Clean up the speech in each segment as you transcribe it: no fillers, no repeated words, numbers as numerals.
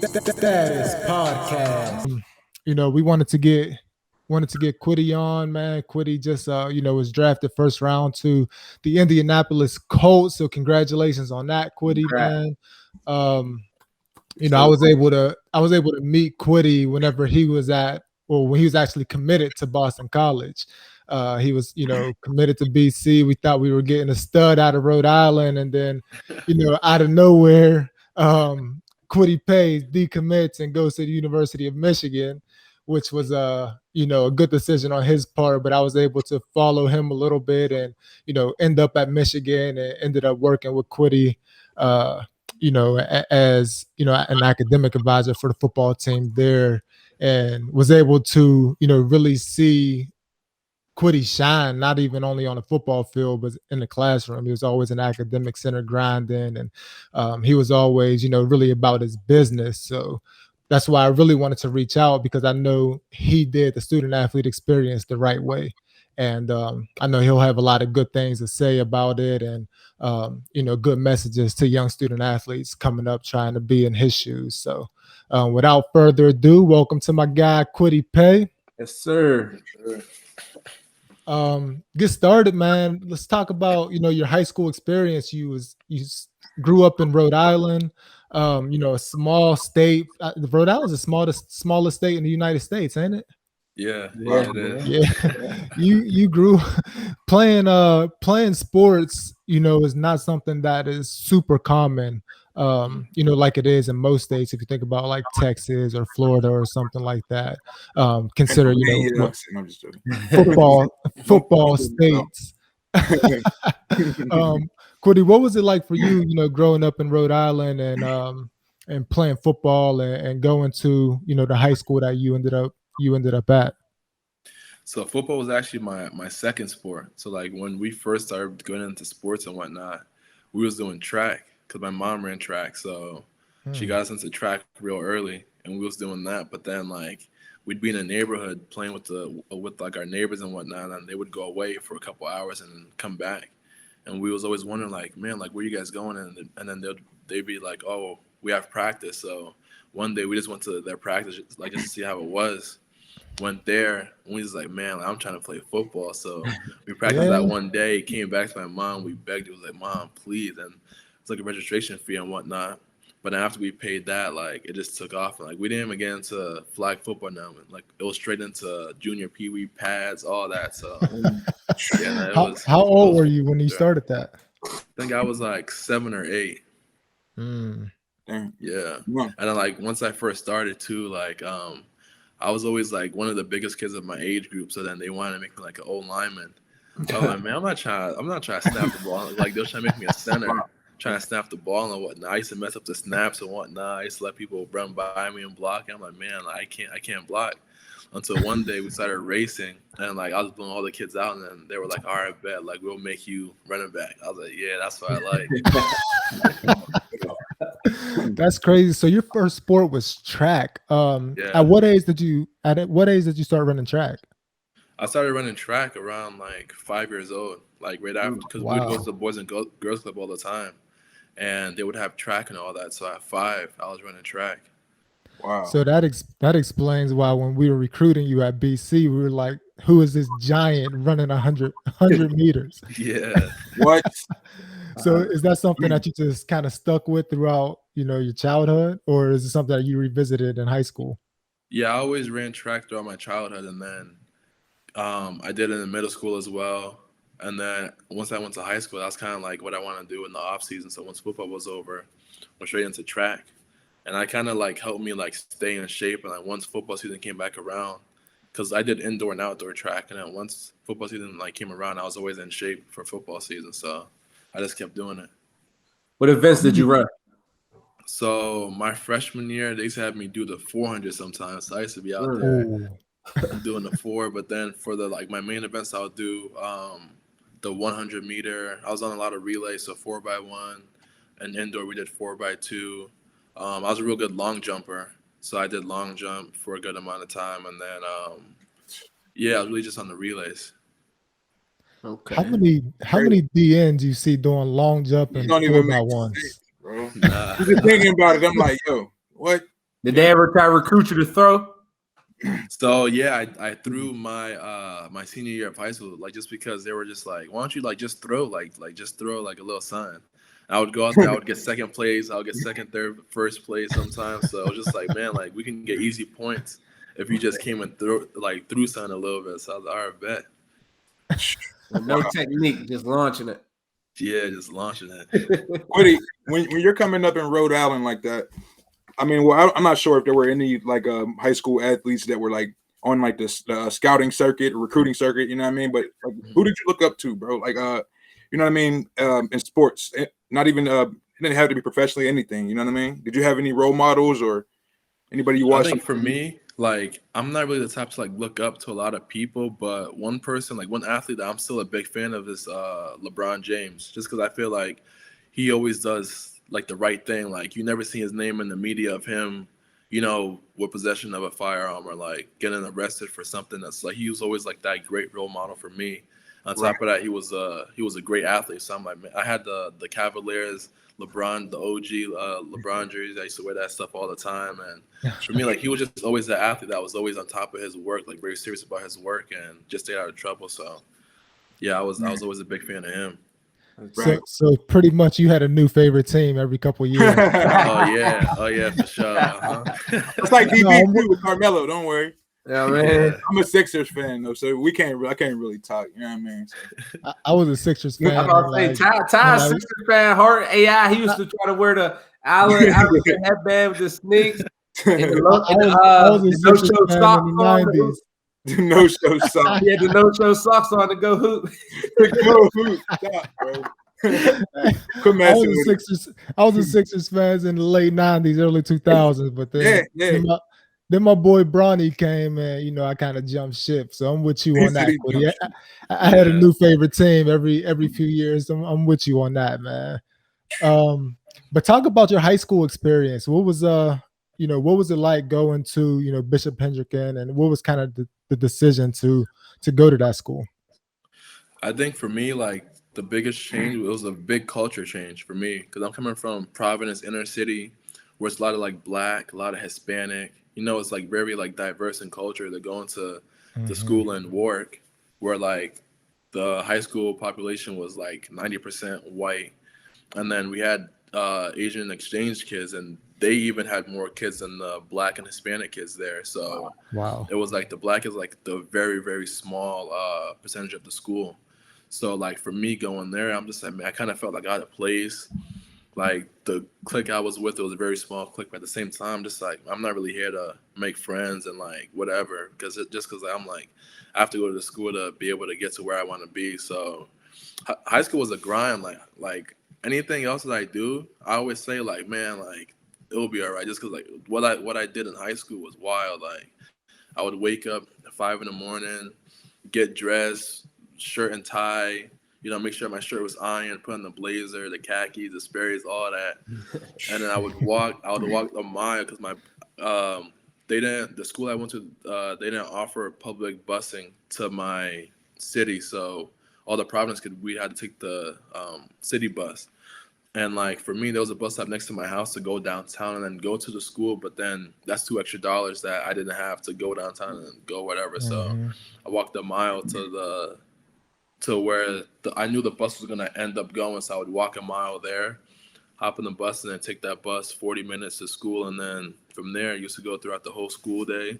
Status Podcast. We wanted to get Kwity on, man. Kwity just was drafted first round to the Indianapolis Colts. So congratulations on that, Kwity, man. I was able to meet Kwity whenever he was when he was actually committed to Boston College. He was, committed to BC. We thought we were getting a stud out of Rhode Island, and then, out of nowhere, Kwity Paye decommits and goes to the University of Michigan, which was a good decision on his part. But I was able to follow him a little bit, and end up at Michigan, and ended up working with Kwity, as an academic advisor for the football team there, and was able to really see Kwity shine, not even only on the football field, but in the classroom. He was always an academic center grinding, and he was always, really about his business. So that's why I really wanted to reach out, because I know he did the student athlete experience the right way. And I know he'll have a lot of good things to say about it, and good messages to young student athletes coming up trying to be in his shoes. So without further ado, welcome to my guy, Kwity Paye. Yes, sir. Get started, man. Let's talk about your high school experience. You grew up in Rhode Island, a small state. Rhode Island is the smallest state in the United States, ain't it? Yeah, it is. Yeah. you grew playing sports, is not something that is super common, like it is in most states. If you think about like Texas or Florida or something like that, consider football states. Kwity, what was it like for you, growing up in Rhode Island and playing football and going to the high school that you ended up at? So football was actually my second sport. So like when we first started going into sports and whatnot, we was doing track because my mom ran track. So she got us into track real early, and we was doing that. But then like we'd be in a neighborhood playing with like our neighbors and whatnot, and they would go away for a couple hours and then come back. And we was always wondering like, man, like where you guys going? And then they'd be like, oh, we have practice. So one day we just went to their practice like just to see how it was. Went there, and we was like, man, like, I'm trying to play football. So we practiced that one day, came back to my mom, we begged her, was like, Mom, please. And it's like a registration fee and whatnot. But then after we paid that, like it just took off. And like we didn't even get into flag football now. Like it was straight into junior peewee pads, all that. So how old were you when you started that? I think I was like 7 or 8. Yeah. And then like once I first started too, like I was always like one of the biggest kids of my age group, so then they wanted to make me like an old lineman. So I'm like, man, I'm not trying to snap the ball. Like they're trying to make me a center, trying to snap the ball and whatnot. I used to mess up the snaps and whatnot. I used to let people run by me and block. And I'm like, man, I can't block. Until one day we started racing, and like I was blowing all the kids out, and then they were like, all right, bet, like we'll make you running back. I was like, yeah, that's what I like. That's crazy. So your first sport was track. At what age did you start running track? I started running track around like 5 years old, like right after, because we'd go to the Boys and Girls Club all the time, and they would have track and all that. So at 5, I was running track. Wow. So that explains why when we were recruiting you at BC, we were like, who is this giant running 100 meters? Yeah. What? So is that something that you just kind of stuck with throughout, your childhood, or is it something that you revisited in high school? Yeah, I always ran track throughout my childhood, and then I did it in middle school as well. And then once I went to high school, that's kind of like what I want to do in the off season. So once football was over, I went straight into track, and I kind of like helped me like stay in shape. And like once football season came back around, because I did indoor and outdoor track, and then once football season like came around, I was always in shape for football season. So I just kept doing it. What events did you run? So my freshman year, they used to have me do the 400 sometimes. So I used to be out there doing the 4. But then for the like my main events, I would do the 100 meter. I was on a lot of relays, so 4x1, and indoor we did 4x2. I was a real good long jumper, so I did long jump for a good amount of time, and then I was really just on the relays. Okay. How many DNs you see doing long jump and 4x1s? Bro. Nah. Just thinking about it, I'm like, yo, what? Did they ever try to recruit you to throw? So yeah, I threw my my senior year of high school, like just because they were just like, why don't you like just throw just throw like a little sign. I would go out there, I would get second place, I would get second, third, first place sometimes. So I was just like, man, like we can get easy points if you just came and threw something a little bit. So I was like, all right, bet. No technique, just launching it. Yeah, just launching it. Kwity, when you're coming up in Rhode Island like that, I mean, well, I'm not sure if there were any like high school athletes that were like on like the scouting circuit, recruiting circuit. You know what I mean? But like, who did you look up to, bro? Like, you know what I mean? In sports, not even it didn't have to be professionally anything. You know what I mean? Did you have any role models or anybody you watched? I think for me, like I'm not really the type to like look up to a lot of people, but one person, like one athlete that I'm still a big fan of is LeBron James, just because I feel like he always does like the right thing. Like you never see his name in the media of him, you know, with possession of a firearm or like getting arrested for something. That's like he was always like that great role model for me. On top of that, he was a great athlete. So I'm like, man, I had the Cavaliers, LeBron, the OG LeBron jerseys. I used to wear that stuff all the time. And for me, like he was just always the athlete that was always on top of his work, like very serious about his work and just stayed out of trouble. So yeah, I was always a big fan of him. So pretty much you had a new favorite team every couple of years. Oh yeah, for sure. It's like DB too with Carmelo. Don't worry. Yeah, man. I'm a Sixers fan though, so I can't really talk. You know what I mean? So. I was a Sixers fan. I'm about to say, Ty Sixers fan, Hart AI. He used to try to wear the Allen headband with the sneaks. And the no-show socks on. The no-show socks. He had the no-show socks on to go hoop. Go hoop. Stop, bro. I was a Sixers fan in the late 90s, early 2000s, but then then my boy Bronny came and, you know, I kind of jumped ship. So I'm with you on that. I had a new favorite team every few years. I'm with you on that, man. But talk about your high school experience. What was what was it like going to, you know, Bishop Hendricken, and what was kind of the decision to go to that school? I think for me, like the biggest change, it was a big culture change for me because I'm coming from Providence inner city, where it's a lot of like Black, a lot of Hispanic. You know, it's like very like diverse in culture. To go into the school in Warwick, where like the high school population was like 90% white, and then we had Asian exchange kids, and they even had more kids than the Black and Hispanic kids there. So wow, it was like the Black is like the very, very small percentage of the school. So like for me going there, I'm just like, man, I kind of felt like out of place. Like the clique I was with, it was a very small clique, but at the same time, just like I'm not really here to make friends and like whatever, because I'm like I have to go to the school to be able to get to where I want to be. So high school was a grind. Like anything else that I do, I always say like, man, like it'll be all right. Just because like what I did in high school was wild. Like I would wake up at 5 a.m, get dressed, shirt and tie. You know, make sure my shirt was ironed, put on the blazer, the khakis, the Sperry's, all that. And then I would walk a mile because the school I went to, they didn't offer public busing to my city. So all the Providence kids, we had to take the city bus. And like for me, there was a bus stop next to my house to go downtown and then go to the school. But then that's $2 extra that I didn't have to go downtown and go whatever. So I walked a mile to where I knew the bus was gonna end up going. So I would walk a mile there, hop in the bus, and then take that bus 40 minutes to school. And then from there, I used to go throughout the whole school day.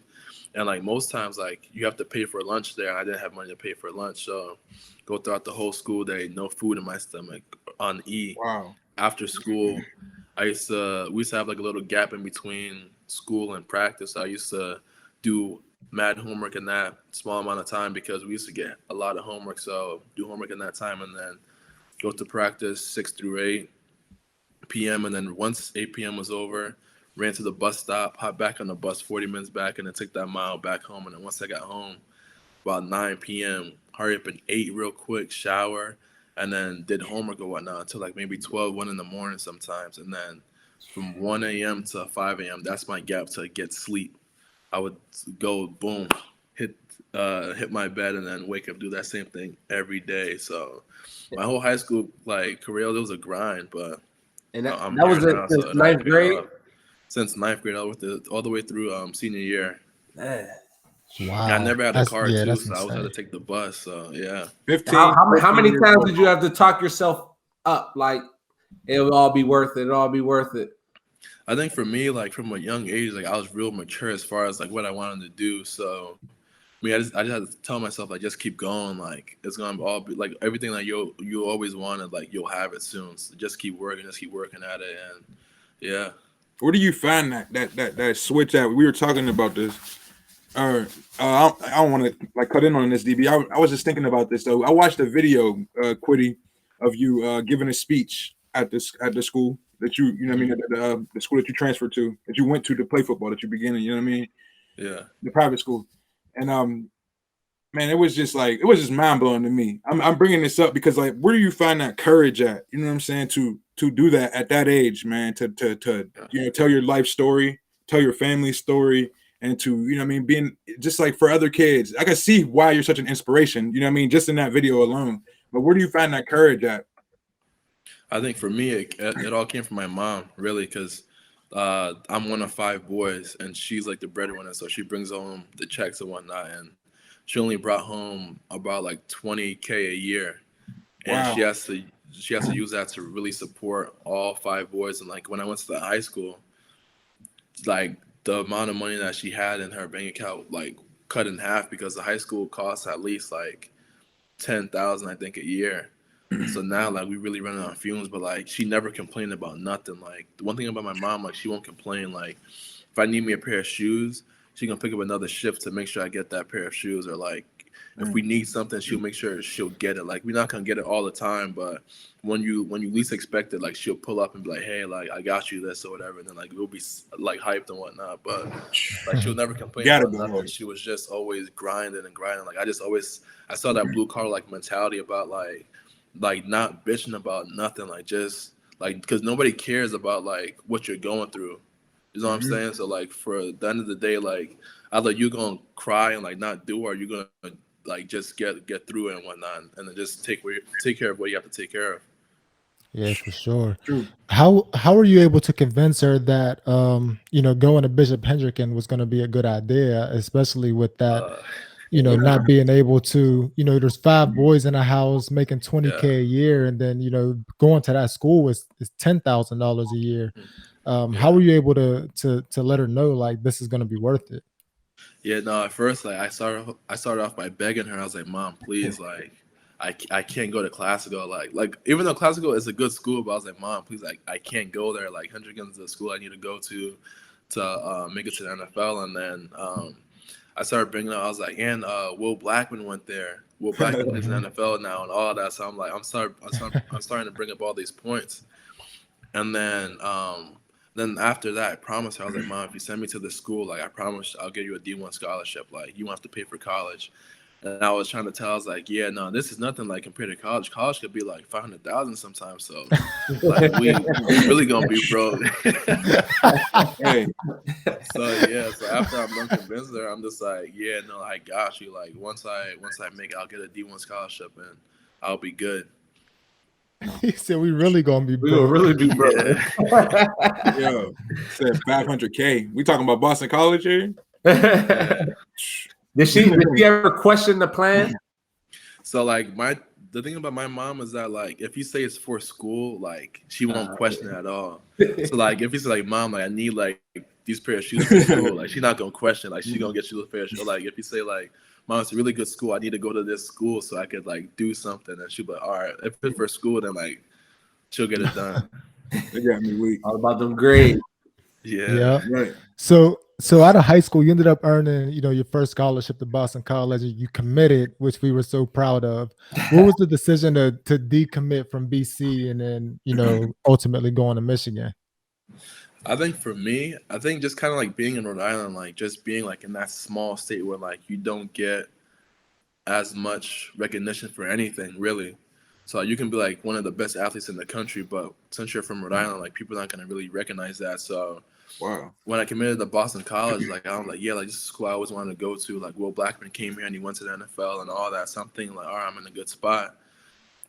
And like most times, like you have to pay for lunch there. I didn't have money to pay for lunch, so go throughout the whole school day, no food in my stomach, on E. Wow. After school, we used to have like a little gap in between school and practice. I used to do mad homework in that small amount of time because we used to get a lot of homework. So do homework in that time and then go to practice 6 through 8 p.m. And then once 8 p.m. was over, ran to the bus stop, hopped back on the bus 40 minutes back, and then took that mile back home. And then once I got home, about 9 p.m., hurry up and ate real quick, shower, and then did homework or whatnot until like maybe 12, 1 in the morning sometimes. And then from 1 a.m. to 5 a.m., that's my gap to get sleep. I would go, boom, hit my bed and then wake up, do that same thing every day. So my whole high school like career, it was a grind, but and that was in ninth grade. since ninth grade all the way through senior year. Man. Wow. I never had a car too, that's so I always had insane. to take the bus. So yeah. 15. How many times did you have to talk yourself up? Like it'll all be worth it. It'll all be worth it. I think for me, like from a young age, like I was real mature as far as like what I wanted to do. So I mean, I just had to tell myself like just keep going. Like it's gonna all be like everything that you always wanted, like you'll have it soon. So just keep working at it, and yeah. Where do you find that switch at? We were talking about this. I don't want to like cut in on this, DB. I was just thinking about this though. I watched a video, Kwity, of you giving a speech at the school that you know what I mean, the school that you transferred to, that you went to play football, that you began in, you know what I mean? Yeah. The private school. And man, it was just mind blowing to me. I'm bringing this up because like, where do you find that courage at? You know what I'm saying? To do that at that age, man. To tell your life story, tell your family story, and to you know what I mean, being just like for other kids. I can see why you're such an inspiration. You know what I mean? Just in that video alone. But where do you find that courage at? I think for me, it all came from my mom, really, because I'm one of 5 boys, and she's like the breadwinner, so she brings home the checks and whatnot, and she only brought home about like $20K a year, and Wow. she has to use that to really support all 5 boys. And like when I went to the high school, like the amount of money that she had in her bank account like cut in half because the high school costs at least like $10,000, I think, a year. So now like we really running on fumes, but like she never complained about nothing. Like the one thing about my mom, like she won't complain. Like if I need me a pair of shoes, she gonna pick up another shift to make sure I get that pair of shoes. Or like if we need something, she'll make sure she'll get it. Like we're not gonna get it all the time, but when you least expect it, like she'll pull up and be like, hey, like I got you this or whatever, and then like we'll be like hyped and whatnot. But like she'll never complain about nothing. She was just always grinding and grinding. Like I saw that blue collar like mentality about like not bitching about nothing, like just like because nobody cares about like what you're going through. You know what I'm saying? So like for the end of the day, like either you're gonna cry and like not do, or you're gonna like just get through it and whatnot, and then just take care of what you have to take care of. Yeah, for sure. True. How were you able to convince her that going to Bishop Hendricken was going to be a good idea, especially with that not being able to, there's 5 boys in a house making $20K a year, and then going to that school is $10,000 a year. How were you able to let her know like this is going to be worth it? Yeah, no, at first like I started off by begging her. I was like, Mom, please, like I can't go to classical. Like even though classical is a good school, but I was like, Mom, please, like I can't go there. Like Hendricken is the school I need to go to make it to the NFL. And then I started bringing up, I was like, and Will Blackman went there. Will Blackman plays in the NFL now and all that. So I'm like, I'm starting to bring up all these points. And then after that, I promised her, I was like, Mom, if you send me to the school, like I promise I'll give you a D1 scholarship. Like you won't have to pay for college. And I was trying to tell, I was like, yeah, no, this is nothing like compared to college. College could be like 500,000 sometimes. So like we really gonna be broke. Hey. So after I'm done convincing her, I'm just like, yeah, no, I got you. Like once I make it, I'll get a D1 scholarship and I'll be good. He said, "We really gonna be broke. We will really be broke." Yo, said 500K. We talking about Boston College here? Did she ever question the plan? So like the thing about my mom is that like if you say it's for school, like she won't question it at all. So like if you say like, Mom, like I need like these pair of shoes for school, like she's not gonna question. Like she's gonna get you a pair of shoes. Like if you say like, Mom, it's a really good school, I need to go to this school so I could like do something, and she'll be like, all right, if it's for school, then like she'll get it done. They got me weak. All about them grades. Yeah. Right. So out of high school, you ended up earning, your first scholarship to Boston College, and you committed, which we were so proud of. What was the decision to decommit from BC and then, ultimately going to Michigan? I think for me, just kind of like being in Rhode Island, like just being like in that small state where like you don't get as much recognition for anything really. So you can be like one of the best athletes in the country, but since you're from Rhode Island, like people are not gonna really recognize that. So when I committed to Boston College, like I'm like, yeah, like this is school I always wanted to go to. Like Will Blackman came here and he went to the NFL and all that. So I'm thinking like, all right, I'm in a good spot.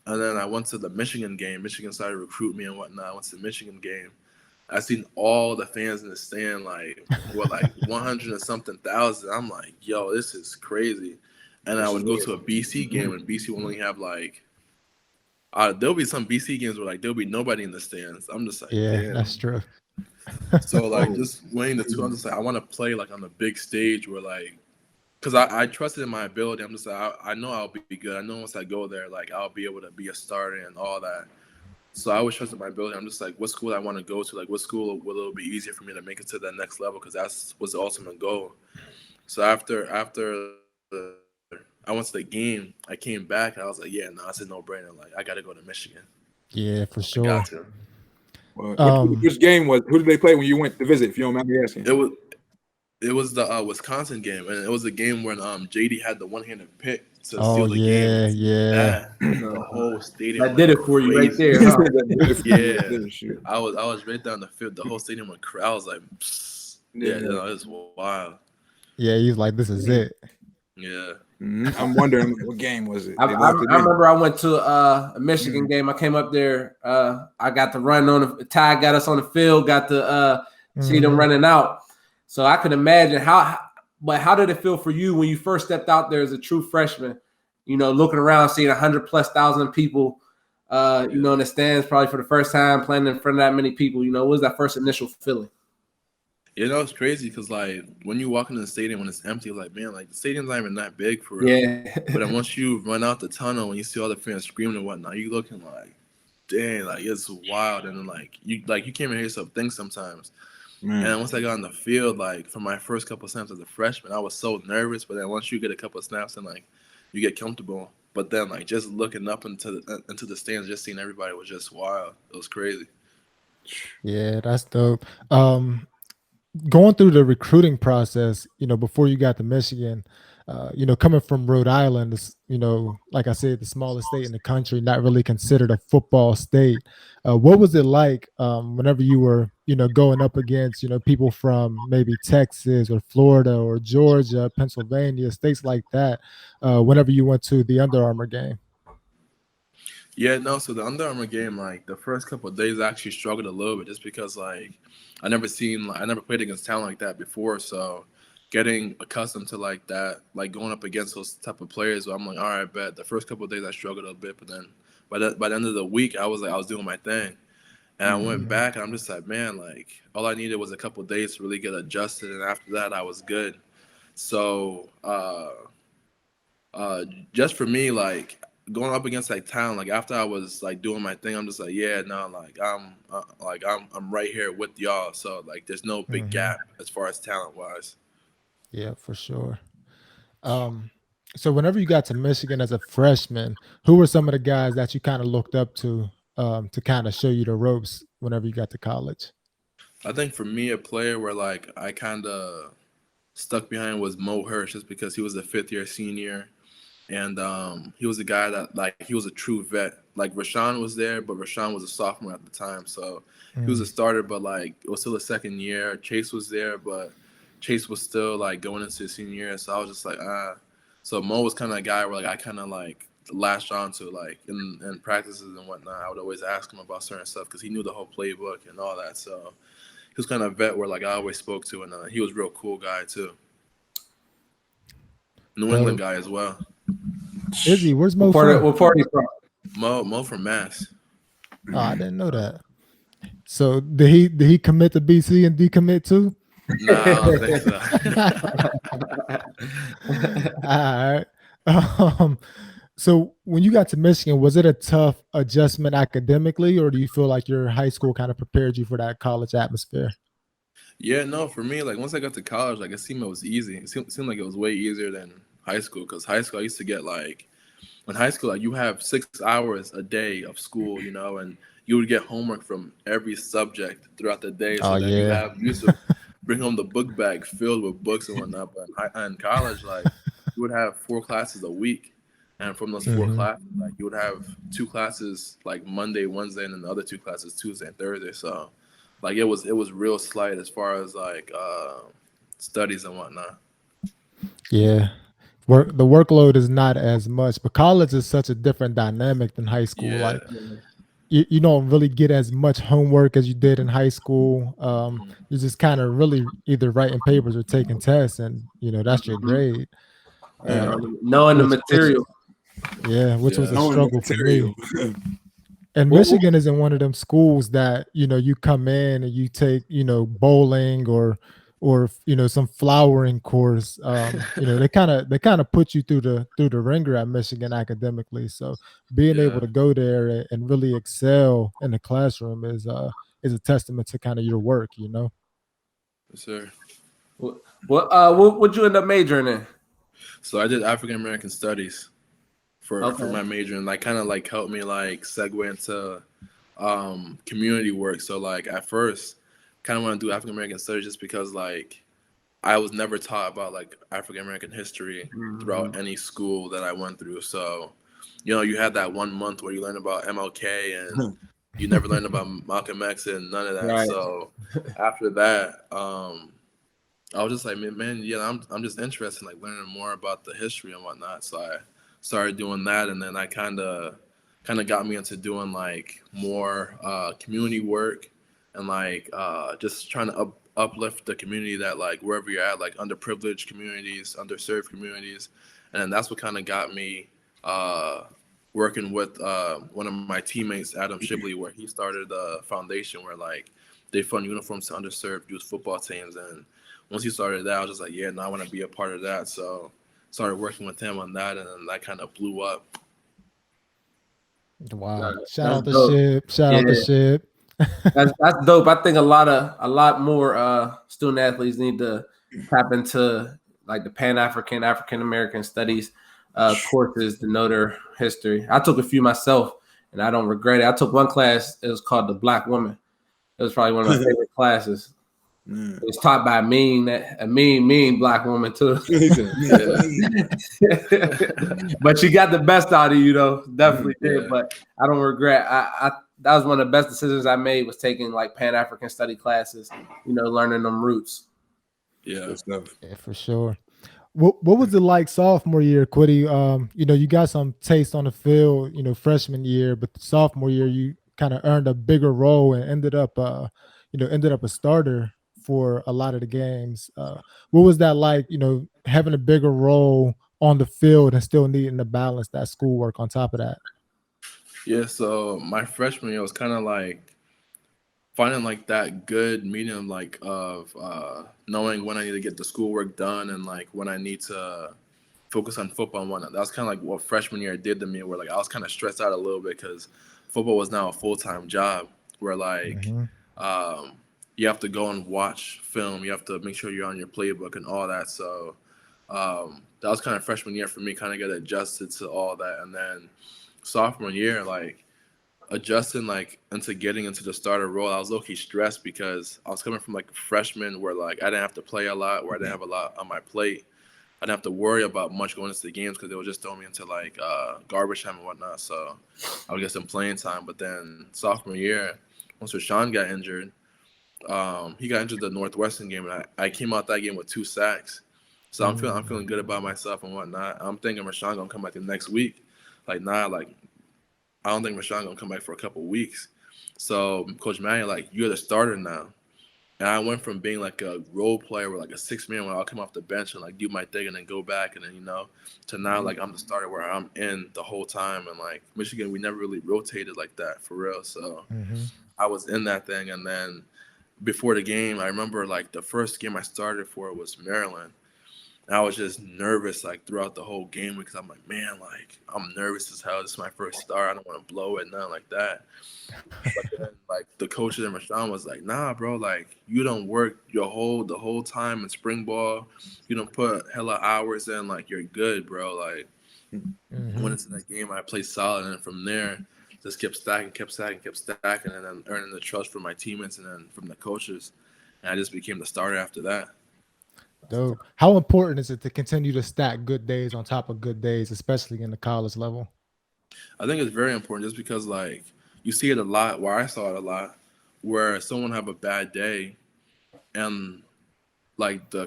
And then I went to the Michigan game. Michigan started to recruit me and whatnot. I went to the Michigan game. I seen all the fans in the stand, like, what, like 100 and something thousand. I'm like, yo, this is crazy. And I would go to a BC game, and BC would only have like, there'll be some BC games where like there'll be nobody in the stands. I'm just like, Yeah, damn. that's true. So like just winning the two, I'm just like, I want to play like on the big stage where like, because I trusted in my ability. I'm just like, I know I'll be good. I know once I go there, like I'll be able to be a starter and all that. So I always trusted my ability. I'm just like, what school I want to go to? Like, what school will it be easier for me to make it to that next level? Because that was the ultimate goal. So after I went to the game, I came back and I was like, yeah, no, it's a no-brainer. Like, I got to go to Michigan. Yeah, for I sure. got to. Well, which game was? Who did they play when you went to visit? If you don't mind me asking. It was the Wisconsin game, and it was a game when JD had the one-handed pick to Oh steal the game. yeah. The whole stadium. I did it for you right there. Huh? Yeah, I was right down the field. The whole stadium went crazy. I was like, yeah, it was wild. Yeah, he's like, this is it. Yeah. I'm wondering what game was it? I remember I went to a Michigan game. I came up there. I got to run on the Ty got us on the field. Got to see them running out. So I could imagine how did it feel for you when you first stepped out there as a true freshman? You know, looking around, seeing 100,000+ people, you know, in the stands, probably for the first time playing in front of that many people. You know, what was that first initial feeling? You know, it's crazy because like when you walk into the stadium when it's empty, like man, like the stadium's not even that big for real. Yeah. But then once you run out the tunnel and you see all the fans screaming and whatnot, you looking like, dang, like it's wild. And then like you can't even hear yourself think sometimes. Man. And once I got on the field, like for my first couple of snaps as a freshman, I was so nervous. But then once you get a couple of snaps and like you get comfortable, but then like just looking up into the stands, just seeing everybody was just wild. It was crazy. Yeah, that's dope. Going through the recruiting process, you know, before you got to Michigan, you know, coming from Rhode Island, you know, like I said, the smallest state in the country, not really considered a football state. What was it like whenever you were, you know, going up against, you know, people from maybe Texas or Florida or Georgia, Pennsylvania, states like that, whenever you went to the Under Armour game? Yeah, no, so the Under Armour game, like the first couple of days I actually struggled a little bit just because like I never played against talent like that before. So getting accustomed to like that, like going up against those type of players, I'm like, all right, bet. The first couple of days I struggled a bit, but then by the end of the week, I was doing my thing. And I went back and I'm just like, man, like all I needed was a couple of days to really get adjusted. And after that, I was good. So just for me, like going up against like talent, like after I was like doing my thing, I'm just like, yeah, no, like I'm right here with y'all. So like there's no big gap as far as talent wise. Yeah, for sure. So whenever you got to Michigan as a freshman, who were some of the guys that you kind of looked up to kind of show you the ropes whenever you got to college? I think for me, a player where like I kind of stuck behind was Mo Hirsch, just because he was a fifth-year senior. And he was a guy that, like, he was a true vet. Like, Rashawn was there, but Rashawn was a sophomore at the time. So he was a starter, but, like, it was still a second year. Chase was there, but Chase was still, like, going into his senior year. So I was just like, So Mo was kind of a guy where, like, I kind of, like, latched on to, like, in practices and whatnot. I would always ask him about certain stuff because he knew the whole playbook and all that. So he was kind of a vet where, like, I always spoke to. And he was a real cool guy, too. New England guy as well. Izzy, where's Mo from? What part are you from? Mo from Mass. Oh, I didn't know that. So did he commit to BC and decommit too? No, I don't think so. All right. So when you got to Michigan, was it a tough adjustment academically, or do you feel like your high school kind of prepared you for that college atmosphere? Yeah, no, for me, like once I got to college, like it seemed it was easy. It seemed like it was way easier than high school, because high school I used to get like, in high school, like you have 6 hours a day of school, you know, and you would get homework from every subject throughout the day. So you used to bring home the book bag filled with books and whatnot. But in college, like you would have 4 classes a week. And from those 4 classes, like you would have 2 classes like Monday, Wednesday, and then the other 2 classes Tuesday and Thursday. So like it was real slight as far as like studies and whatnot. Yeah. The workload is not as much, but college is such a different dynamic than high school. Like, you don't really get as much homework as you did in high school. You're just kind of really either writing papers or taking tests, and that's your grade. Knowing the Which material. which was a Knowing the struggle for material. me. And Michigan isn't one of them schools that you come in and you take bowling or some flowering course. They kind of put you through the ringer at Michigan academically. So being able to go there and really excel in the classroom is a testament to kind of your work. Yes, sir. What you end up majoring in? So I did African American Studies for my major, and kind of helped me segue into community work. So at first, kind of want to do African American Studies just because I was never taught about African American history throughout any school that I went through. So you had that 1 month where you learn about MLK and you never learned about Malcolm X and none of that. Right. So after that, I was just like, man, I'm just interested in learning more about the history and whatnot. So I started doing that, and then I kind of got me into doing more community work and just trying to uplift the community that wherever you're at, underprivileged communities, underserved communities, and that's what kind of got me working with one of my teammates, Adam Shibley, where he started a foundation where they fund uniforms to underserved youth football teams. And once he started that, I was just like, I want to be a part of that. So started working with him on that, and then that kind of blew up. Wow! Shout out the ship! Shout out the ship! That's dope. I think a lot more student athletes need to tap into the African American Studies courses to know their history. I took a few myself, and I don't regret it. I took one class. It was called The Black Woman. It was probably one of my favorite classes. It was taught by a mean black woman too. But she got the best out of you, though. Definitely did. But I don't regret. I that was one of the best decisions I made, was taking Pan-African study classes. Learning them roots. Yeah, for sure. What was it like sophomore year, Kwity? You got some taste on the field, freshman year, but the sophomore year you kind of earned a bigger role and ended up a starter for a lot of the games. What was that like, having a bigger role on the field and still needing to balance that schoolwork on top of that? Yeah, so my freshman year was kind of finding that good medium of knowing when I need to get the schoolwork done and when I need to focus on football and whatnot. That was kind of what freshman year did to me, where I was kind of stressed out a little bit because football was now a full-time job where you have to go and watch film. You have to make sure you're on your playbook and all that. So that was kind of freshman year for me, kind of get adjusted to all that. And then sophomore year, adjusting into getting into the starter role, I was low-key stressed because I was coming from a freshman where I didn't have to play a lot, where I didn't have a lot on my plate. I didn't have to worry about much going into the games because they would just throw me into garbage time and whatnot. So I would get some playing time. But then sophomore year, once Rashawn got injured, he got injured the Northwestern game, and I came out that game with 2 sacks. So I'm feeling good about myself and whatnot. I'm thinking Rashawn gonna come back the next week. I don't think Rashawn gonna come back for a couple weeks. So Coach Manning, you're the starter now. And I went from being a role player with a 6-man where I'll come off the bench and do my thing and then go back and then to now I'm the starter where I'm in the whole time. And Michigan, we never really rotated like that for real. So I was in that thing. And then before the game, I remember the first game I started for was Maryland. And I was just nervous throughout the whole game because I'm man, I'm nervous as hell. This is my first start. I don't want to blow it, nothing like that. But then the coaches and Rashawn was nah, bro, you don't work the whole time in spring ball. You don't put hella hours in, you're good, bro. I went into that game, I played solid, and from there just kept stacking, and then earning the trust from my teammates and then from the coaches. And I just became the starter after that. Dope. How important is it to continue to stack good days on top of good days, especially in the college level? I think it's very important just because you see it a lot, where I saw it a lot, where someone have a bad day and the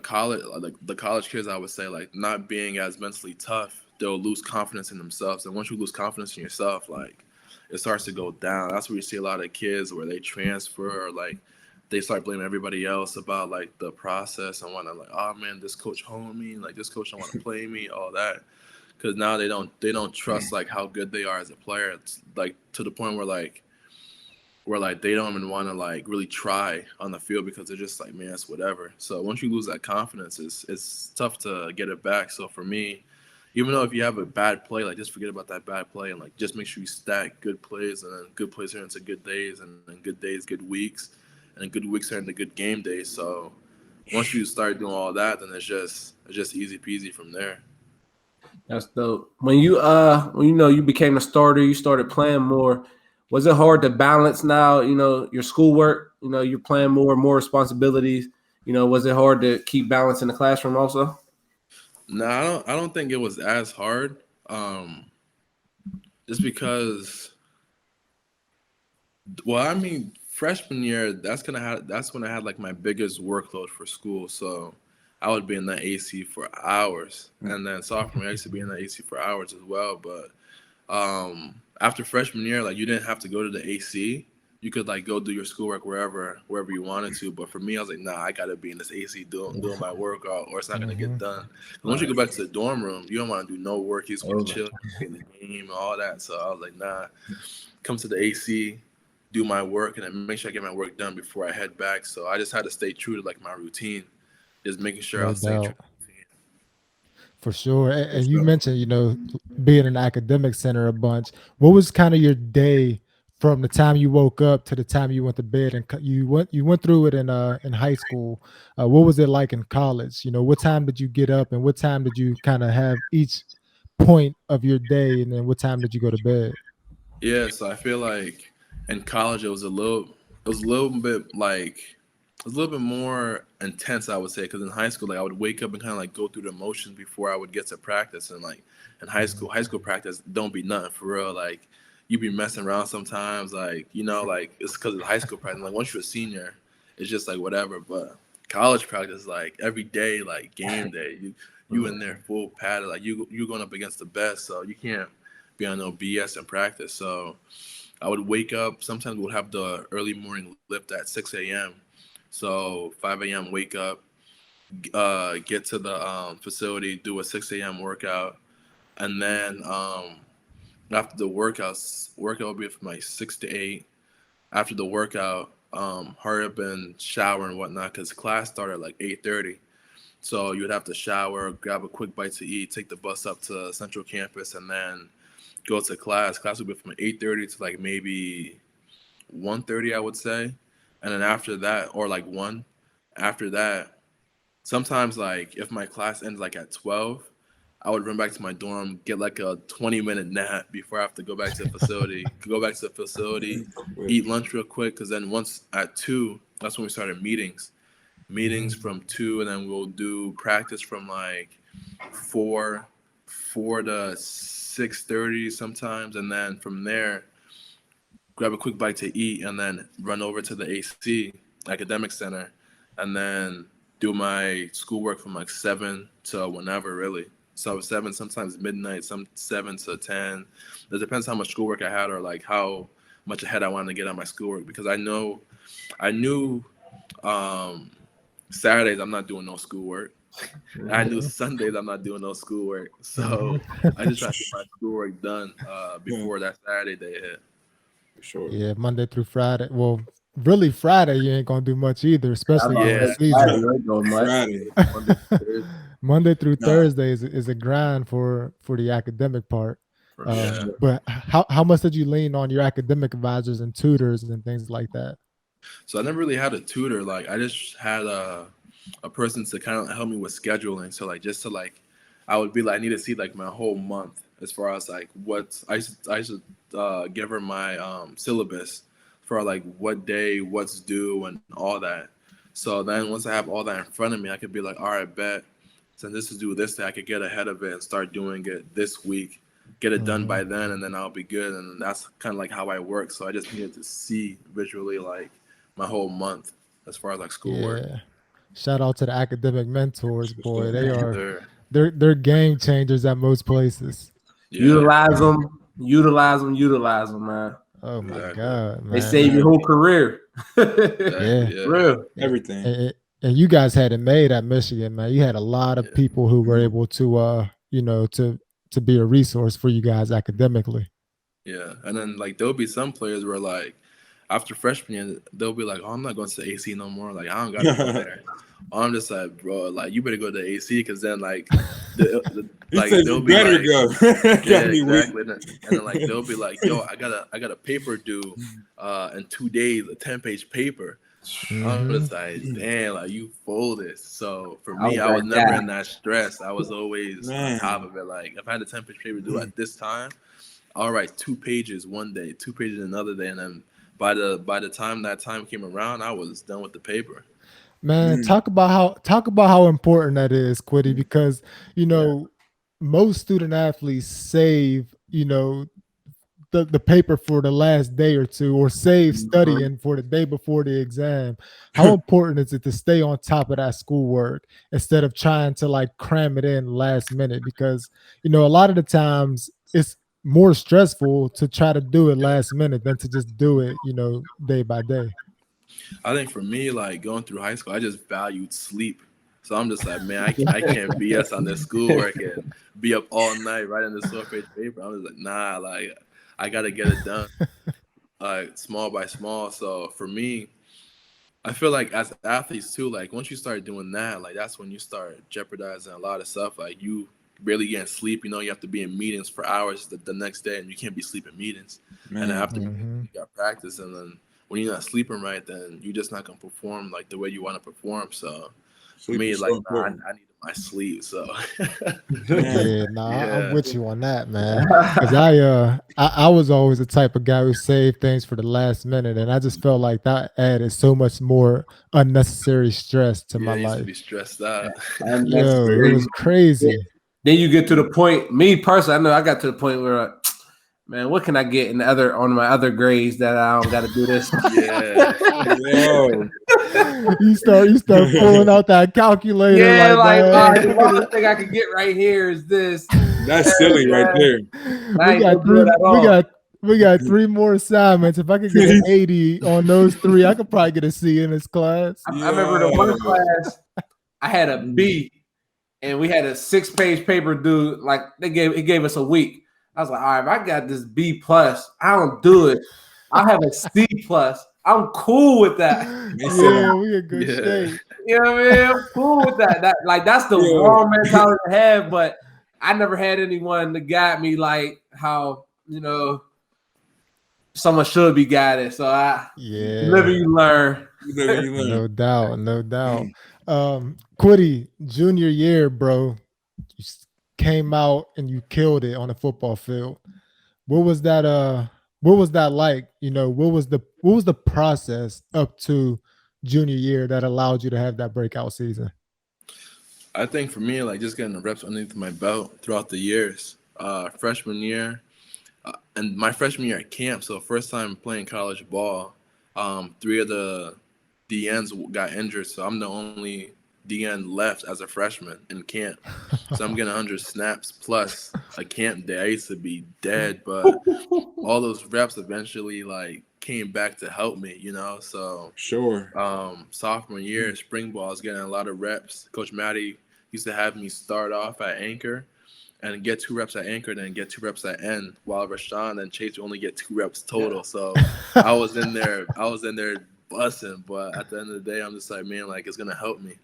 college kids, I would say, not being as mentally tough, they'll lose confidence in themselves. And once you lose confidence in yourself, it starts to go down. That's where you see a lot of kids where they transfer or like they start blaming everybody else about like the process and whatnot. Like, oh man, this coach honed me, like this coach don't want to play me, all that. Because now they don't trust like how good they are as a player. It's like to the point where they don't even want to like really try on the field because they're just like, man, it's whatever. So once you lose that confidence, it's tough to get it back. So for me, even though if you have a bad play, like just forget about that bad play and like just make sure you stack good plays, and then good plays turn into good days, and then good days, good weeks, and then good weeks turn into good game days. So once you start doing all that, then it's just easy peasy from there. That's dope. When you became a starter, you started playing more. Was it hard to balance now, your schoolwork, you're playing more and more responsibilities, was it hard to keep balance in the classroom also? No, I don't think it was as hard. Just because, well, I mean, freshman year, that's when I had like my biggest workload for school. So I would be in the AC for hours. And then sophomore year, I used to be in the AC for hours as well. But after freshman year, like you didn't have to go to the AC. You could like go do your schoolwork wherever you wanted to. But for me, I was like, nah, I gotta be in this AC doing my workout, or it's not gonna get done. Once you go back to the dorm room, you don't want to do no work. You just want to chill, in the game, and all that. So I was like, nah, come to the AC, do my work, and then make sure I get my work done before I head back. So I just had to stay true to like my routine, just making sure I was staying true. For sure. And you mentioned, being an academic center a bunch. What was kind of your day from the time you woke up to the time you went to bed? And you went through it in high school. What was it like in college? What time did you get up, and what time did you kind of have each point of your day, and then what time did you go to bed? Yeah, so I feel like in college it was a little bit like it was a little bit more intense, I would say, because in high school, like I would wake up and kind of like go through the motions before I would get to practice. And like in high school practice don't be nothing for real. Like you be messing around sometimes, like like it's because of high school practice. Like once you're a senior, it's just like whatever. But college practice, like every day, like game day, you in there full padded, like you're going up against the best, so you can't be on no BS in practice. So I would wake up. Sometimes we'll have the early morning lift at 6 a.m. So 5 a.m. wake up, get to the facility, do a 6 a.m. workout, and then after the workout will be from like 6 to 8. After the workout, hurry up and shower and whatnot because class started at like 8:30. So you would have to shower, grab a quick bite to eat, take the bus up to Central Campus, and then go to class. Class would be from 8:30 to like maybe 1:30, I would say. And then after that, or like 1, after that, sometimes like if my class ends like at 12, I would run back to my dorm, get like a 20-minute nap before I have to go back to the facility. Eat lunch real quick, because then once at 2, that's when we started meetings from 2, and then we'll do practice from like 4 to 6:30 sometimes, and then from there grab a quick bite to eat, and then run over to the AC academic center, and then do my schoolwork from like 7 to whenever, really. So 7, sometimes midnight, some 7 to 10. It depends how much schoolwork I had, or like how much ahead I wanted to get on my schoolwork, because I knew Saturdays I'm not doing no schoolwork. I knew Sundays I'm not doing no schoolwork. So I just tried to get my schoolwork done before that Saturday day hit. Sure. Yeah, Monday through Friday. Well, really Friday you ain't gonna do much either, especially during the season. Friday. Monday through Thursday is a grind for the academic part. But how much did you lean on your academic advisors and tutors and things like that? So I never really had a tutor. Like I just had a person to kind of help me with scheduling. So like just to like, I would be like, I need to see like my whole month as far as like what I should give her my syllabus for like what day, what's due, and all that. So then once I have all that in front of me, I could be like, all right, bet. Since this is due this day, I could get ahead of it and start doing it this week, get it done by then, and then I'll be good. And that's kind of like how I work. So I just needed to see visually like my whole month as far as like schoolwork. Yeah. Shout out to the academic mentors, boy. They're game changers at most places. Utilize them. Utilize them, man. Oh my Exactly. God, man. They save your whole career. Yeah. Real. Everything. And you guys had it made at Michigan, man. You had a lot of Yeah. people who were able to, to be a resource for you guys academically. Yeah, and then like there'll be some players where like after freshman year they'll be like, "Oh, I'm not going to the AC no more. Like I don't got to go there." I'm just like, bro, like you better go to AC because then like like they'll be better like, go. yeah, exactly, and then like they'll be like, "Yo, I got a paper due in 2 days, a 10-page paper." I'm just like, damn, like you folded. So for me, I was never in that stress. I was always on top of it. Like if I had a 10-page paper due at this time, I'll write 2 pages one day, 2 pages another day, and then by the time that time came around, I was done with the paper. Man, talk about how important that is, Kwity, because most student athletes save, the paper for the last day or two, or save studying for the day before the exam. How important is it to stay on top of that schoolwork instead of trying to like cram it in last minute? Because a lot of the times it's more stressful to try to do it last minute than to just do it, day by day. I think for me, like going through high school, I just valued sleep. So I'm just like, man, I can't BS on this schoolwork and be up all night writing this 12-page paper. I'm just like, nah, like I gotta get it done, like small by small. So for me, I feel like as athletes too, like once you start doing that, like that's when you start jeopardizing a lot of stuff. Like you barely getting sleep. You have to be in meetings for hours the next day, and you can't be sleeping meetings. Man. And then after you got practice, and then when you're not sleeping right, then you're just not gonna perform like the way you want to perform. So for me, like I needed my sleep. So I'm with you on that, man. Because I was always the type of guy who saved things for the last minute, and I just felt like that added so much more unnecessary stress to my I used to life. be stressed out. Yo, it was crazy. Then you get to the point. Me personally, I know I got to the point where, man, what can I get on my other grades that I don't got to do this? You start pulling out that calculator. Yeah, like the lowest thing I could get right here is this. That's silly right there. We got 3 more assignments. If I could get an 80 on those 3, I could probably get a C in this class. I remember the one class I had a B, and we had a 6-page paper due. Like it gave us a week. I was like, all right, if I got this B plus, I don't do it. I have a C plus. I'm cool with that. Yeah, we a good shape. You know what I mean? I'm cool with that. That's the wrong mentality to have, but I never had anyone to guide me like how, someone should be guided. So live and you learn. No doubt. Kwity, junior year, bro, you came out and you killed it on the football field. What was that like? What was the process up to junior year that allowed you to have that breakout season? I think for me, like just getting the reps underneath my belt throughout the years. Freshman year, and my freshman year at camp, so first time playing college ball, 3 of the DNs got injured, so I'm the only DN left as a freshman in camp. So I'm getting 100 snaps plus a camp day. I used to be dead, but all those reps eventually like came back to help me, So sophomore year, spring ball, I was getting a lot of reps. Coach Matty used to have me start off at anchor and get 2 reps at anchor, then get 2 reps at end, while Rashawn and Chase would only get 2 reps total. So I was in there busting, but at the end of the day, I'm just like, man, like it's gonna help me.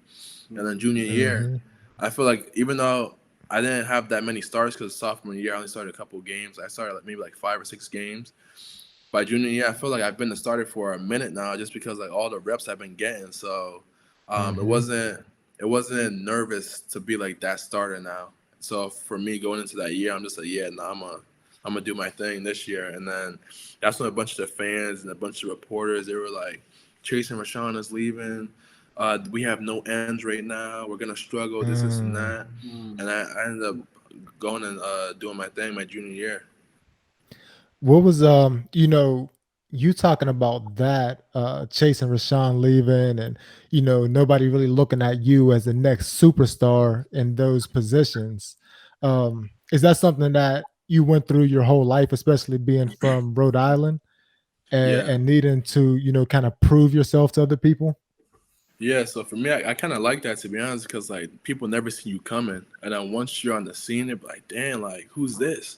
And then junior year, I feel like even though I didn't have that many starts, because sophomore year I only started a couple of games. I started maybe 5 or 6 games. By junior year, I feel like I've been the starter for a minute now, just because like all the reps I've been getting. So it wasn't nervous to be like that starter now. So for me going into that year, I'm just like, I'm gonna do my thing this year. And then that's when a bunch of the fans and a bunch of reporters, they were like, Chase and Rashawn is leaving. We have no ends right now. We're gonna struggle. This and that. And I ended up going and doing my thing my junior year. What was you talking about that Chase and Rashawn leaving, and nobody really looking at you as the next superstar in those positions? Is that something that you went through your whole life, especially being from Rhode Island and needing to, kind of prove yourself to other people? Yeah, so for me, I kind of like that, to be honest, because like people never see you coming, and then once you're on the scene, they're like, "Damn, like who's this?"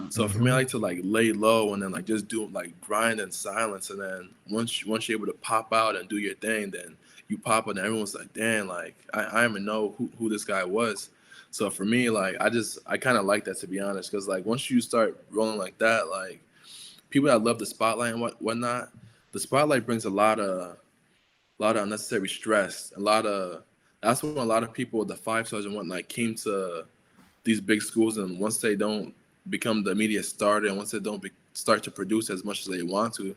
So for me, I like to like lay low and then like just do like grind in silence, and then once you're able to pop out and do your thing, then you pop out, and everyone's like, "Damn, like I even know who this guy was." So for me, like I kind of like that, to be honest, because like once you start rolling like that, like people that love the spotlight and whatnot, the spotlight brings a lot of unnecessary stress. That's when a lot of people, the 5 stars and whatnot, came to these big schools, and once they don't become the immediate starter, and once they don't start to produce as much as they want to,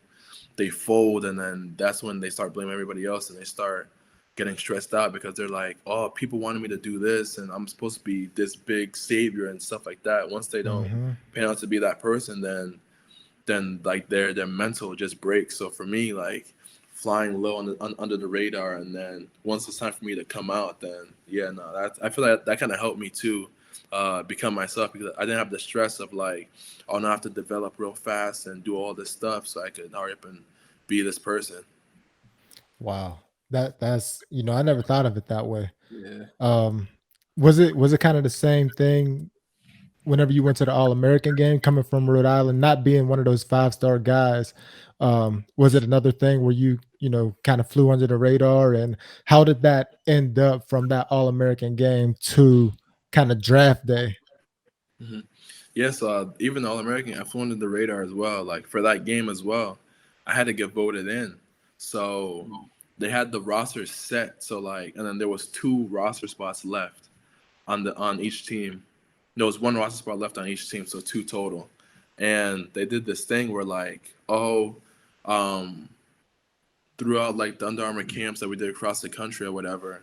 they fold, and then that's when they start blaming everybody else, and they start getting stressed out because they're like, "Oh, people wanted me to do this, and I'm supposed to be this big savior and stuff like that." Once they don't pan out to be that person, then like their mental just breaks. So for me, like flying low under the radar, and then once it's time for me to come out, then I feel like that kind of helped me too become myself, because I didn't have the stress of like, oh, now I have to develop real fast and do all this stuff so I could hurry up and be this person. Wow. That's I never thought of it that way. Yeah. Was it kind of the same thing whenever you went to the All-American game, coming from Rhode Island, not being one of those 5-star guys? Was it another thing where you kind of flew under the radar, and how did that end up from that All-American game to kind of draft day? Yes, even the All-American, I flew under the radar as well. Like for that game as well, I had to get voted in. So they had the roster set. So like, and then there was 2 roster spots left on each team. There was 1 roster spot left on each team, so 2 total. And they did this thing where like, throughout like the Under Armour camps that we did across the country or whatever,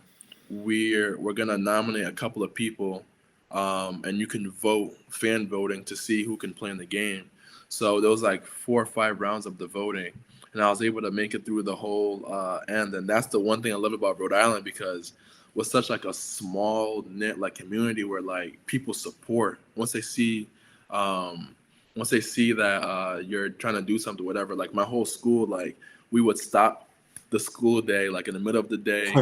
we're gonna nominate a couple of people, and you can vote, fan voting, to see who can play in the game. So there was like 4 or 5 rounds of the voting, and I was able to make it through the whole end. And that's the one thing I love about Rhode Island, because we're such like a small knit like community where like people support once they see that you're trying to do something, whatever. Like my whole school, like we would stop the school day like in the middle of the day,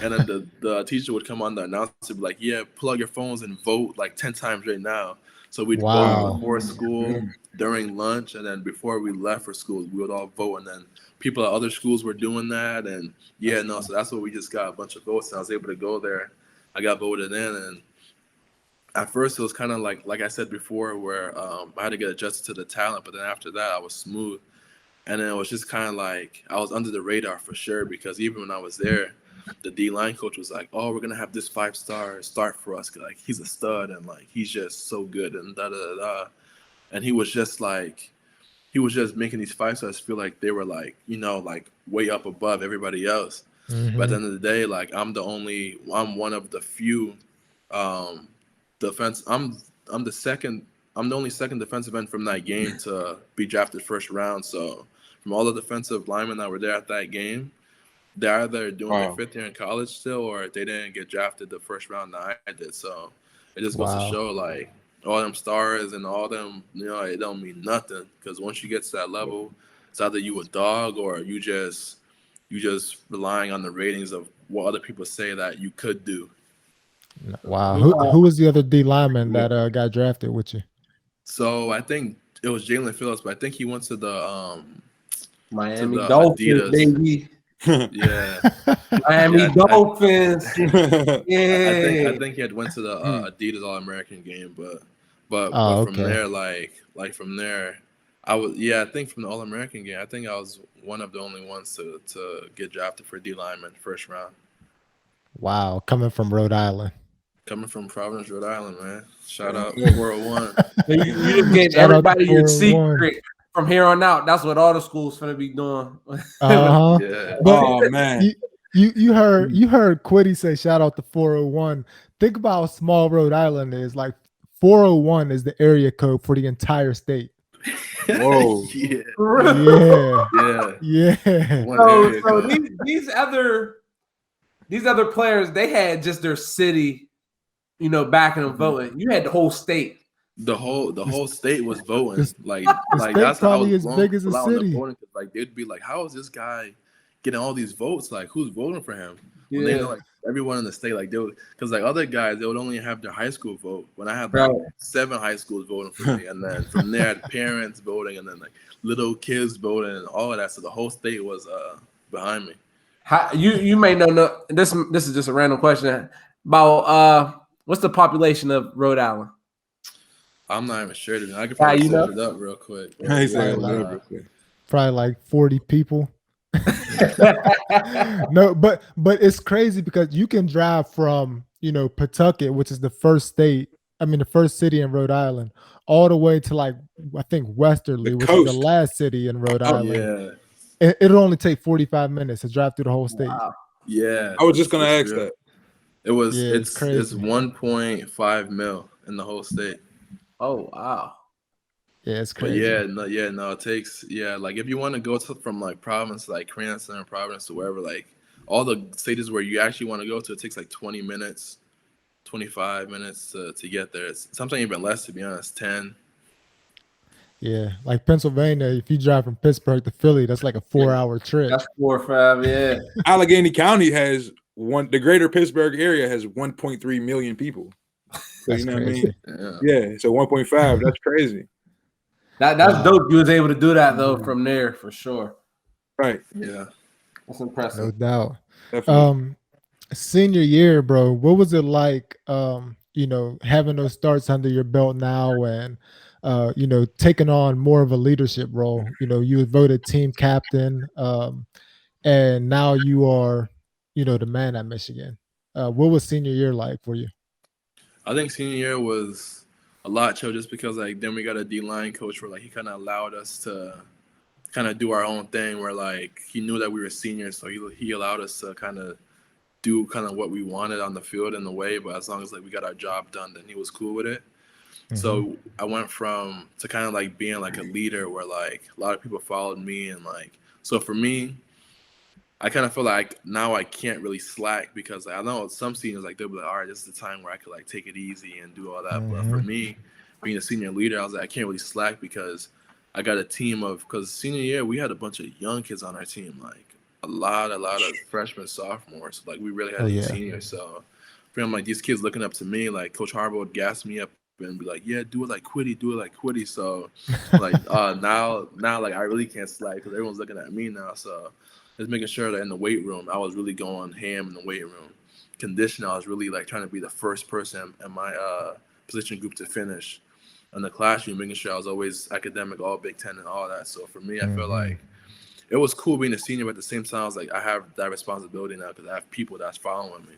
and then the teacher would come on the announcer, be like, "Yeah, pull out your phones and vote like 10 times right now." So we'd vote before school, during lunch, and then before we left for school, we would all vote. And then people at other schools were doing that, and so that's what we just got, a bunch of votes, and I was able to go there. I got voted in, and at first it was kind of like I said before, where I had to get adjusted to the talent, but then after that I was smooth. And then it was just kind of like I was under the radar for sure, because even when I was there, the D-line coach was like, "Oh, we're going to have this 5-star start for us. Like, he's a stud, and like he's just so good," and da-da-da-da. And he was just making these 5-stars feel like they were like, like way up above everybody else. But at the end of the day, like I'm one of the few defense. I'm the only second defensive end from that game to be drafted first round. So from all the defensive linemen that were there at that game, they're either doing their 5th year in college still, or they didn't get drafted the first round that I did. So it just goes to show, like, all them stars and all them, it don't mean nothing, because once you get to that level, it's either you a dog or you just relying on the ratings of what other people say that you could do. Wow. Who was the other D lineman that got drafted with you? So I think it was Jalen Phillips, but I think he went to the Miami Dolphins, baby. Yeah. Miami Dolphins. Yeah. I think he had went to the Adidas All-American game, but from there, like from there, I think from the All-American game, I think I was one of the only ones to get drafted for D lineman first round. Wow, coming from Rhode Island. Coming from Providence, Rhode Island, man. Shout out 401. You just gave everybody your secret from here on out. That's what all the schools gonna be doing. Yeah. But, man. You heard Kwity say shout out to 401. Think about how small Rhode Island is. Like 401 is the area code for the entire state. Whoa. Yeah. So these other players, they had just their city, backing them voting. You had the whole state. The whole state was voting. Like state that's how I probably was as big as a blown out in the city. voting. Like they'd be like, how is this guy getting all these votes? Like who's voting for him? When they know like everyone in the state, like they would, because like other guys, they would only have their high school vote. When I had like 7 high schools voting for me, and then from there, parents voting, and then like little kids voting, and all of that. So the whole state was behind me. How you may know this is just a random question about what's the population of Rhode Island? I'm not even sure. I could probably search it up real quick. Probably like 40 people. No, but it's crazy because you can drive from, you know, Pawtucket, which is the first city in Rhode Island, all the way to like I think Westerly, which is the last city in Rhode Island. Yeah. It'll only take 45 minutes to drive through the whole state. Wow. Yeah. I was just gonna ask that. It's 1.5 mil in the whole state. Oh wow. Yeah, it's crazy. But it takes like if you want to go from like Providence to like Cranston or Providence to wherever, like all the cities where you actually want to go to, it takes like 20 minutes, 25 minutes to get there. It's something even less, to be honest, 10. Yeah, like Pennsylvania, if you drive from Pittsburgh to Philly, that's like a 4-hour trip. That's 4 or 5, yeah. Allegheny County has the greater Pittsburgh area has 1.3 million people. So you know crazy. What I mean? Yeah, so 1.5, that's crazy. That's dope. You was able to do that though from there for sure. Right. Yeah. That's impressive. No doubt. Definitely. Senior year, bro, what was it like you know, having those starts under your belt now and you know, taking on more of a leadership role? You know, you were voted team captain, and now you are, you know, the man at Michigan. What was senior year like for you? I think senior year was a lot chill just because like then we got a D-line coach where like he kind of allowed us to kind of do our own thing where like he knew that we were seniors, so he allowed us to kind of do kind of what we wanted on the field in the way, but as long as like we got our job done, then he was cool with it. Mm-hmm. So I went to kind of like being like a leader where like a lot of people followed me, and like so for me, I kind of feel like now I can't really slack because I know some seniors like they'll be like, all right, this is the time where I could like take it easy and do all that. Mm-hmm. But for me, being a senior leader, I was like, I can't really slack because I got a team because senior year we had a bunch of young kids on our team, like a lot of freshmen, sophomores. Like we really had seniors. So I'm like these kids looking up to me, like Coach Harbaugh would gas me up and be like, yeah, do it like Kwity. So like now like I really can't slack because everyone's looking at me now. So just making sure that in the weight room, I was really going ham in the weight room. Conditioning, I was really like trying to be the first person in my position group to finish. In the classroom, making sure I was always academic, all Big Ten and all that. So for me, I feel like it was cool being a senior, but at the same time, I was like, I have that responsibility now because I have people that's following me.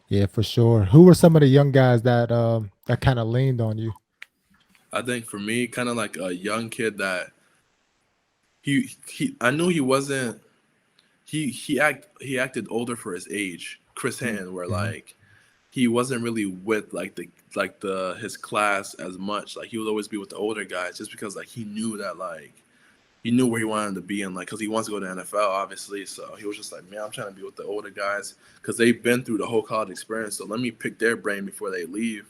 Yeah, for sure. Who were some of the young guys that that kind of leaned on you? I think for me, kind of like a young kid that I knew he wasn't. He acted older for his age. Chris Hinton, where like he wasn't really with his class as much. Like he would always be with the older guys, just because like he knew where he wanted to be, and like because he wants to go to the NFL, obviously. So he was just like, man, I'm trying to be with the older guys because they've been through the whole college experience. So let me pick their brain before they leave.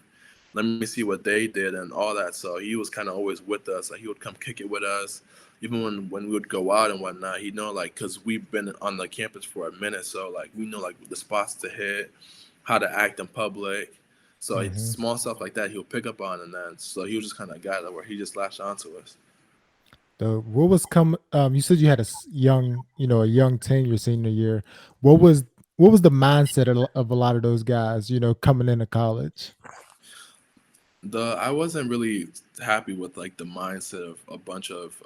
Let me see what they did and all that. So he was kind of always with us. Like he would come kick it with us. Even when we would go out and whatnot, he'd know, like, because we've been on the campus for a minute, so, like, we know, like, the spots to hit, how to act in public. So small stuff like that he'll pick up on, and then so he was just kind of a guy that where he just latched onto us. What was you said you had a young team your senior year. What was the mindset of a lot of those guys, you know, coming into college? I wasn't really happy with like the mindset of a bunch of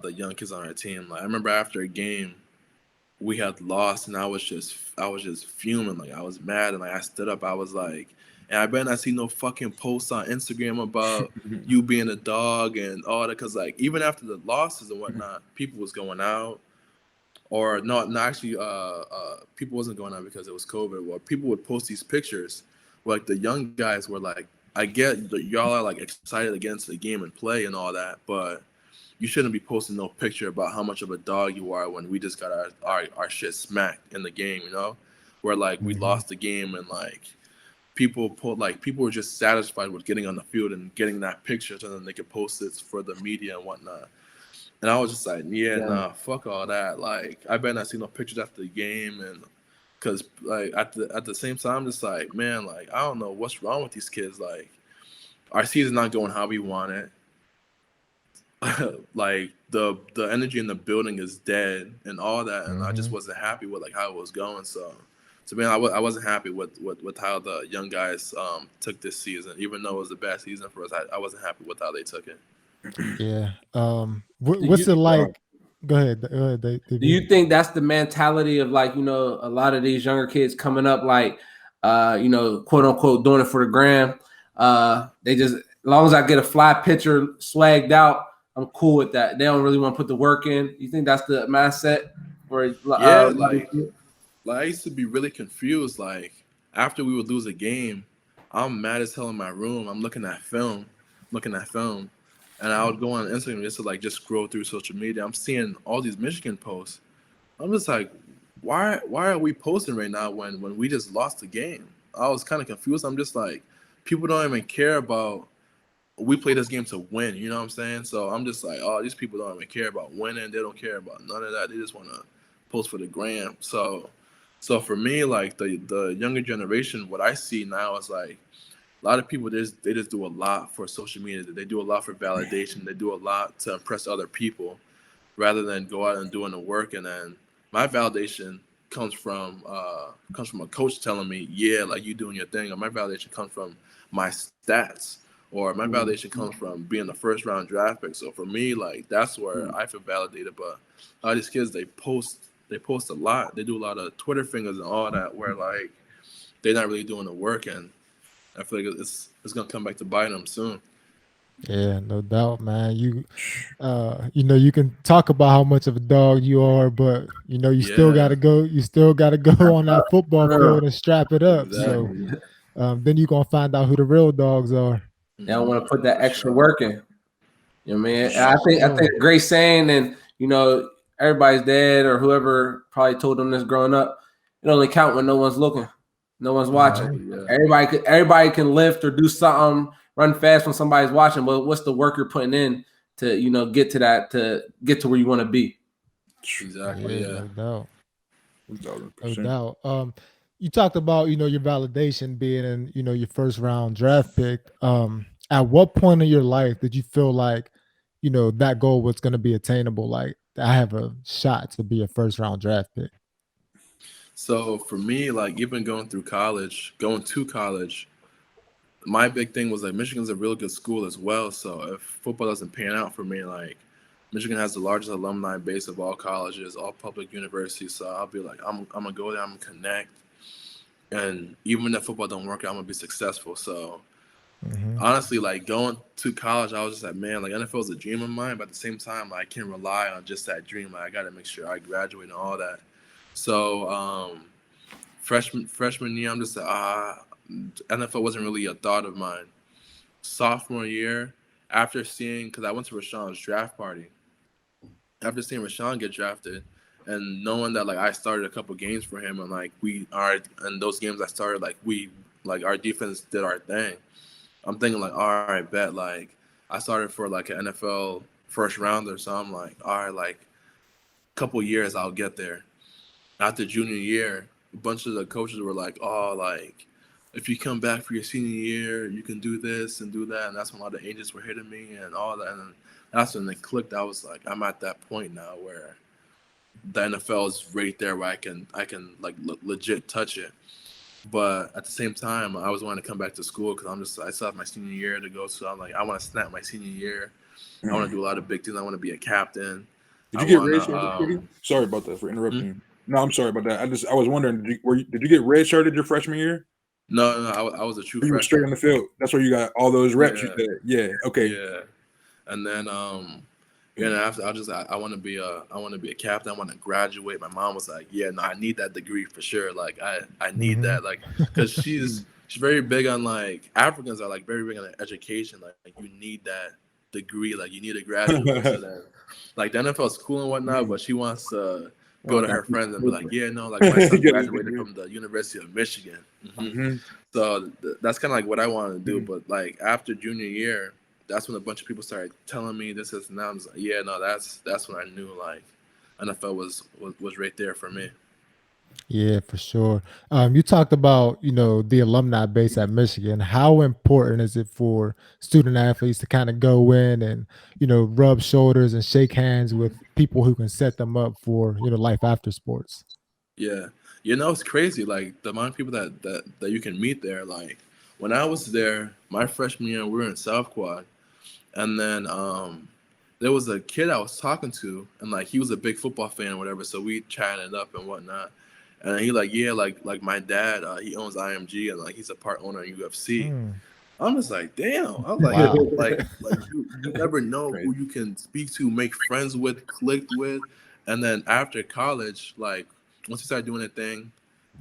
the young kids on our team. Like I remember after a game we had lost, and I was just fuming. Like I was mad, and like I stood up. I was like, and I better not see no fucking posts on Instagram about you being a dog and all that. Because like even after the losses and whatnot, people was going out, or not actually. People wasn't going out because it was COVID. Well, people would post these pictures. Like the young guys were like, I get that y'all are like excited against the game and play and all that, but you shouldn't be posting no picture about how much of a dog you are when we just got our shit smacked in the game, you know? Where like we lost the game and like people were just satisfied with getting on the field and getting that picture, so then they could post it for the media and whatnot. And I was just like, nah, fuck all that. Like, I better not see no pictures after the game, and because like at the same time, I'm just like, man, like I don't know what's wrong with these kids. Like, our season's not going how we want it. Like the energy in the building is dead and all that, and I just wasn't happy with like how it was going. So, to me, I wasn't happy with how the young guys took this season, even though it was the best season for us. I wasn't happy with how they took it. Yeah. What's it like? Go ahead. Do you think that's the mentality of like, you know, a lot of these younger kids coming up, like, you know, quote unquote, doing it for the gram? They just, as long as I get a fly picture swagged out, I'm cool with that. They don't really want to put the work in. You think that's the mindset? Or like I used to be really confused. Like, after we would lose a game, I'm mad as hell in my room. I'm looking at film, and I would go on Instagram just scroll through social media. I'm seeing all these Michigan posts. I'm just like, why are we posting right now when we just lost the game? I was kind of confused. I'm just like, people don't even care about. We play this game to win, you know what I'm saying? So I'm just like, oh, these people don't even care about winning. They don't care about none of that. They just want to post for the gram. So for me, like the younger generation, what I see now is like a lot of people they just do a lot for social media. They do a lot for validation. They do a lot to impress other people, rather than go out and doing the work. And then my validation comes from a coach telling me, yeah, like you doing your thing. Or my validation comes from my stats. Or my validation comes from being the first round draft pick. So for me, like that's where I feel validated. But a lot of these kids, they post a lot. They do a lot of Twitter fingers and all that, where like they're not really doing the work, and I feel like it's gonna come back to bite them soon. Yeah, no doubt, man. You know, you can talk about how much of a dog you are, but you know, you still gotta go. You still gotta go on that football field and strap it up. Exactly. So then you're gonna find out who the real dogs are. They don't want to put that extra work in. You know, man. I think a great saying, and you know, everybody's dad or whoever probably told them this growing up. It only count when no one's looking, no one's watching. Yeah. Everybody can lift or do something, run fast when somebody's watching. But what's the work you're putting in to, you know, get to that, to get to where you want to be? Exactly. Yeah. No doubt. You talked about, you know, your validation being in, you know, your first round draft pick. At what point in your life did you feel like, you know, that goal was going to be attainable? Like, I have a shot to be a first round draft pick. So for me, like even going to college, my big thing was like Michigan's a real good school as well. So if football doesn't pan out for me, like Michigan has the largest alumni base of all colleges, all public universities. So I'll be like, I'm gonna go there, I'm gonna connect, and even if football don't work out, I'm gonna be successful. So honestly, like going to college, I was just like, man, like NFL is a dream of mine, but at the same time, like, I can't rely on just that dream. Like I gotta make sure I graduate and all that. So freshman year, I'm just like, NFL wasn't really a thought of mine. Sophomore year, after seeing, because I went to Rashawn's draft party, after seeing Rashawn get drafted and knowing that like I started a couple games for him, and like and those games I started, like our defense did our thing. I'm thinking like, all right, bet, like I started for like an NFL first rounder, so I'm like, all right, like a couple years I'll get there. After junior year, a bunch of the coaches were like, oh, like if you come back for your senior year, you can do this and do that. And that's when a lot of agents were hitting me and all that. And that's when it clicked. I was like, I'm at that point now where the NFL is right there where I can like legit touch it. But at the same time, I was wanting to come back to school because I still have my senior year to go. So I'm like, I want to snap my senior year. I want to do a lot of big things. I want to be a captain. Did you get redshirted? Sorry about that for interrupting you. No, I'm sorry about that. I was wondering, did you get redshirted your freshman year? No, I was a true freshman. You were straight on the field. That's where you got all those reps. Yeah. You said, yeah, okay, yeah. And then after I want to be a captain. I want to graduate. My mom was like, yeah, no, I need that degree for sure. Like I need that, like, because she's very big on, like, Africans are like very big on education. Like you need that degree. Like you need to graduate. So that, like the NFL is cool and whatnot, but she wants to go to her friends and be like, yeah, no, like my son graduated from the University of Michigan. So that's kind of like what I wanted to do. But like after junior year, that's when a bunch of people started telling me this is now. I was like, yeah, no, that's when I knew like NFL was right there for me. Yeah, for sure. You talked about, the alumni base at Michigan. How important is it for student athletes to kind of go in and, rub shoulders and shake hands with people who can set them up for, life after sports? Yeah. It's crazy. Like the amount of people that you can meet there. Like when I was there, my freshman year, we were in South Quad. And then there was a kid I was talking to, and like he was a big football fan or whatever. So we chatted up and whatnot. And he like, yeah, like my dad, he owns IMG and like he's a part owner in UFC. I'm just like, damn. I was like, Wow. like you never know who you can speak to, make friends with, click with. And then after college, like once you start doing a thing,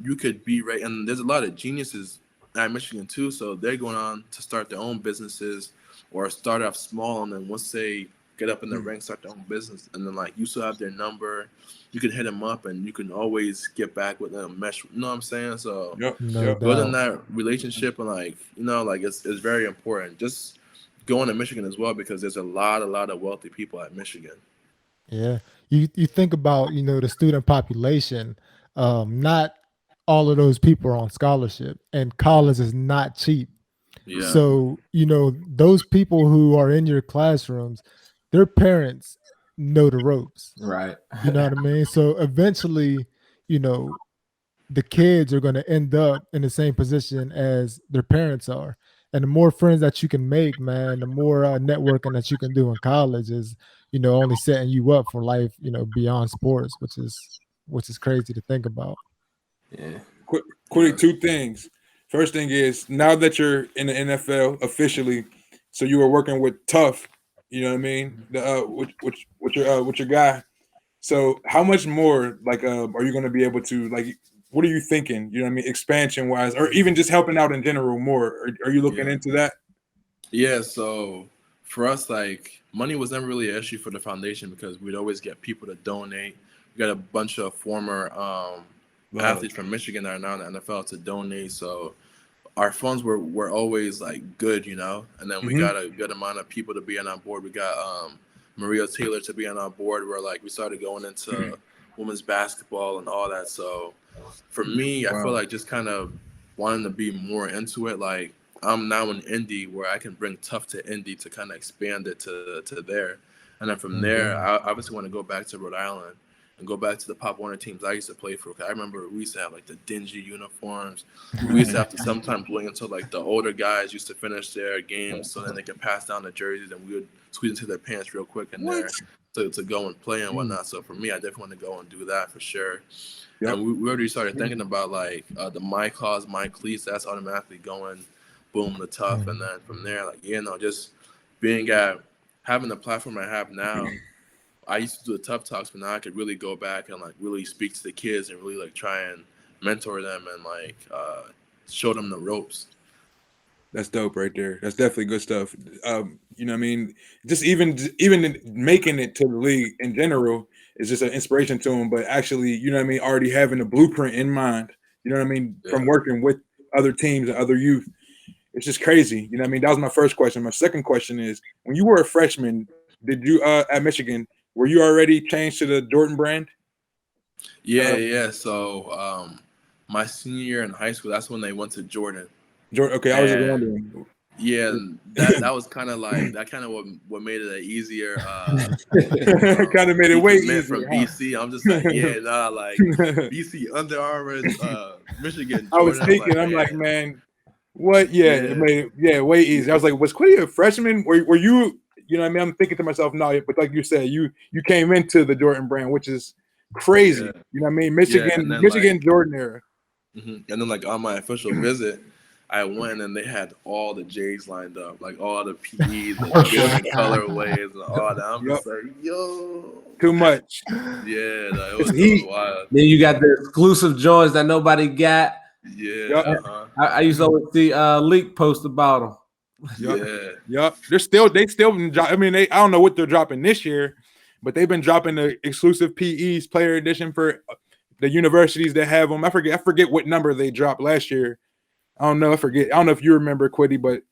you could be right. And there's a lot of geniuses at Michigan too. So they're going on to start their own businesses or start off small. And then once they get up in the ranks, start their own business. And then like you still have their number. You can hit them up and you can always get back with them, mesh. You know what I'm saying? So building that relationship and like, like it's very important. Just going to Michigan as well, because there's a lot of wealthy people at Michigan. Yeah. You think about, the student population, not all of those people are on scholarship, and college is not cheap. Yeah. So, those people who are in your classrooms, their parents know the ropes. Right. You know what I mean? So eventually, the kids are going to end up in the same position as their parents are. And the more friends that you can make, man, the more networking that you can do in college is, only setting you up for life, beyond sports, which is crazy to think about. Yeah. Quickly, two things. First thing is, now that you're in the NFL officially, so you were working with Tough, you know what I mean? With your guy. So how much more like are you going to be able to like? What are you thinking? You know what I mean? Expansion wise, or even just helping out in general more? Are you looking into that? Yeah. So for us, like money was never really an issue for the foundation because we'd always get people to donate. We got a bunch of former athletes from Michigan that are now in the NFL to donate. So our funds were always like good, and then we got a good amount of people to be on board. We got Maria Taylor to be on our board, where like we started going into women's basketball and all that. So for me, I feel like just kind of wanting to be more into it. Like I'm now in Indy, where I can bring Tough to Indy to kind of expand it to there. And then from there, I obviously want to go back to Rhode Island and go back to the Pop Warner teams I used to play for. I remember we used to have like the dingy uniforms. We used to have to sometimes wait until like the older guys used to finish their games so then they could pass down the jerseys and we would squeeze into their pants real quick in there to go and play and whatnot. So for me, I definitely want to go and do that for sure. Yep. And we already started thinking about like the My Cause, My Cleats. That's automatically going boom to Tough. And then from there, like, just having the platform I have now. I used to do the Tough Talks, but now I could really go back and like really speak to the kids and really like try and mentor them and like show them the ropes. That's dope right there. That's definitely good stuff. You know what I mean? Just even making it to the league in general is just an inspiration to them, but actually, you know what I mean, already having a blueprint in mind, you know what I mean, from working with other teams and other youth. It's just crazy. You know what I mean? That was my first question. My second question is, when you were a freshman, did you at Michigan, were you already changed to the Jordan brand? Yeah. So my senior year in high school, that's when they went to Jordan. Okay, I was just wondering. Yeah, that was kind of like that. Kind of what made it easier. Kind of made it way easier from BC. I'm just like, like BC, Under Armour, Michigan. Jordan. I was thinking, I'm like, man, what? Yeah, it made it way easier. I was like, was Kwity a freshman? Were you? You know what I mean? I'm thinking to myself, no, but like you said, you came into the Jordan brand, which is crazy. Yeah. You know what I mean? Michigan like, Jordan era. And then like on my official visit, I went and they had all the J's lined up, like all the PEs, the different colorways and all that. I'm just like, yo. Too much. Yeah, it was wild. Then you got the exclusive joints that nobody got. Yeah. I used to always see Leak post about them. Yep. They still. I mean, I don't know what they're dropping this year, but they've been dropping the exclusive PEs player edition for the universities that have them. I forget what number they dropped last year. I don't know. I don't know if you remember, Kwity, but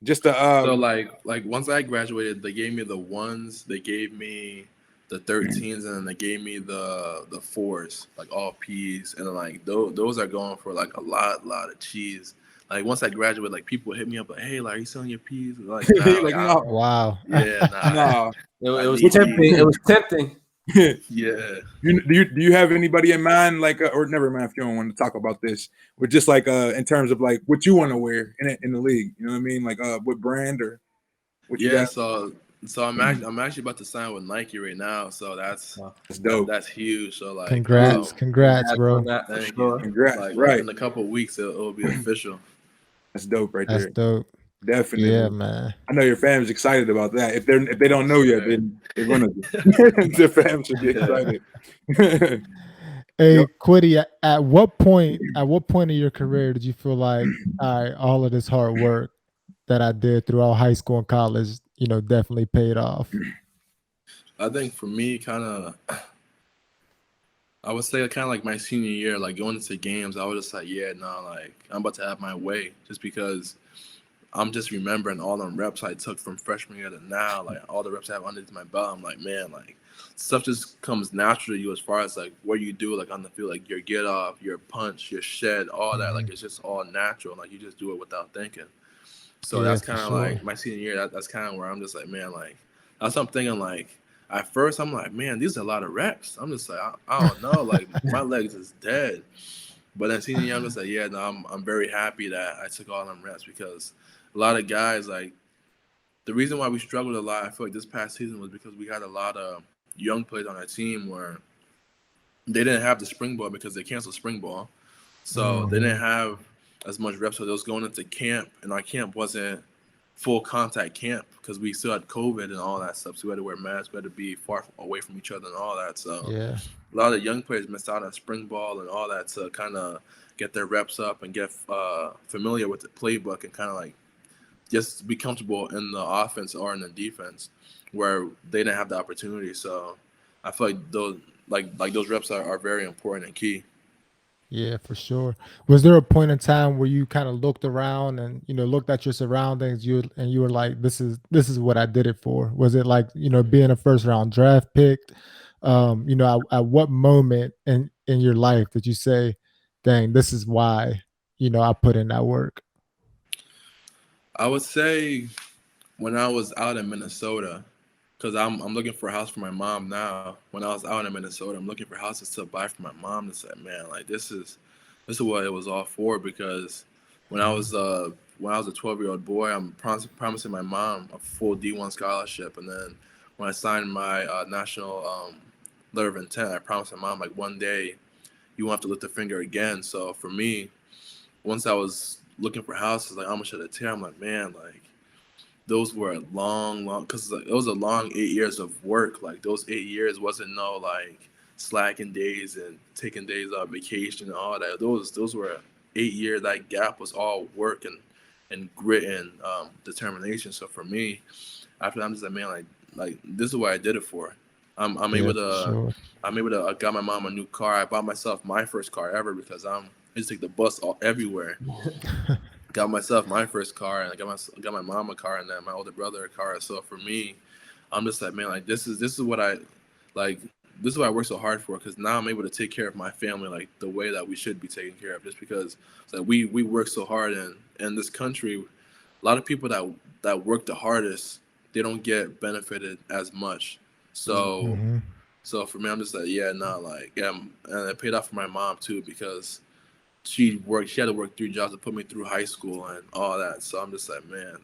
just the so like once I graduated, they gave me the ones, they gave me the 13s, and then they gave me the 4s, like all P's, and then like those are going for like a lot of cheese. Like once I graduated, like people hit me up like, "Hey, like, are you selling your P's?" Like, nah, like, no. Wow. Yeah, nah. It was tempting. It was tempting. Yeah. Do you have anybody in mind, like, or never mind if you don't want to talk about this, but just like in terms of like what you want to wear in the league, you know what I mean? Like what brand or what you got? So I'm actually about to sign with Nike right now. So that's dope. That's huge. So like Congrats, bro. Thank you. Congrats. Like, right. In a couple of weeks it'll be official. That's dope right there. That's dope. Definitely. Yeah, man. I know your family's excited about that. If they don't know yet, then they're gonna be. Their fam should be excited. Hey, Kwity, at what point in your career did you feel like, all right, all of this hard work that I did throughout high school and college, definitely paid off? I think for me, I would say kind of like my senior year, like going into games, I was just like, yeah, no, like I'm about to have my way, just because I'm just remembering all them reps I took from freshman year to now, like all the reps I have underneath my belt. I'm like, man, like stuff just comes natural to you as far as like what you do, like on the field, like your get off, your punch, your shed, all that. Like it's just all natural. Like you just do it without thinking. So that's kind of like my senior year. That's kind of where I'm just like, man, like that's what I'm thinking. Like at first, I'm like, man, these are a lot of reps. I'm just like, I don't know, like my legs is dead. But then senior year, I'm just like, yeah, no, I'm very happy that I took all them reps, because a lot of guys, like the reason why we struggled a lot, I feel like this past season, was because we had a lot of young players on our team where they didn't have the spring ball because they canceled spring ball. So they didn't have as much reps. So they was going into camp, and our camp wasn't full contact camp because we still had COVID and all that stuff. So we had to wear masks, we had to be far away from each other and all that. So a lot of young players missed out on spring ball and all that to kind of get their reps up and get familiar with the playbook and kind of like just be comfortable in the offense or in the defense, where they didn't have the opportunity. So I feel like those reps are very important and key. Yeah, for sure. Was there a point in time where you kind of looked around and looked at your surroundings, you were like, this is what I did it for? Was it like being a first round draft pick? At what moment in your life did you say, dang, this is why I put in that work? I would say when I was out in Minnesota, because I'm looking for a house for my mom now. When I was out in Minnesota, I'm looking for houses to buy for my mom, to say, man, like this is what it was all for. Because when I was a 12-year-old boy, I'm promising my mom a full D1 scholarship, and then when I signed my national letter of intent, I promised my mom, like, one day you won't have to lift a finger again. So for me, once I was looking for houses, like how much did it take? I'm like, man, like those were long, because it was a long 8 years of work. Like those 8 years wasn't no like slacking days and taking days off vacation and all that. Those were 8 years. That gap was all work and grit and determination. So for me, after that, I'm just like, man, like this is what I did it for. I'm able to I got my mom a new car. I bought myself my first car ever, because I just take the bus everywhere. Got myself my first car, and I got my mom a car, and then my older brother a car. So for me, I'm just like, man, like this is what I like. This is what I work so hard for, because now I'm able to take care of my family like the way that we should be taken care of. Just because like we work so hard in this country, a lot of people that work the hardest, they don't get benefited as much. So so for me, I'm just like, yeah, no, like, yeah, and it paid off for my mom too, because she had to work 3 jobs to put me through high school and all that. So I'm just like, man,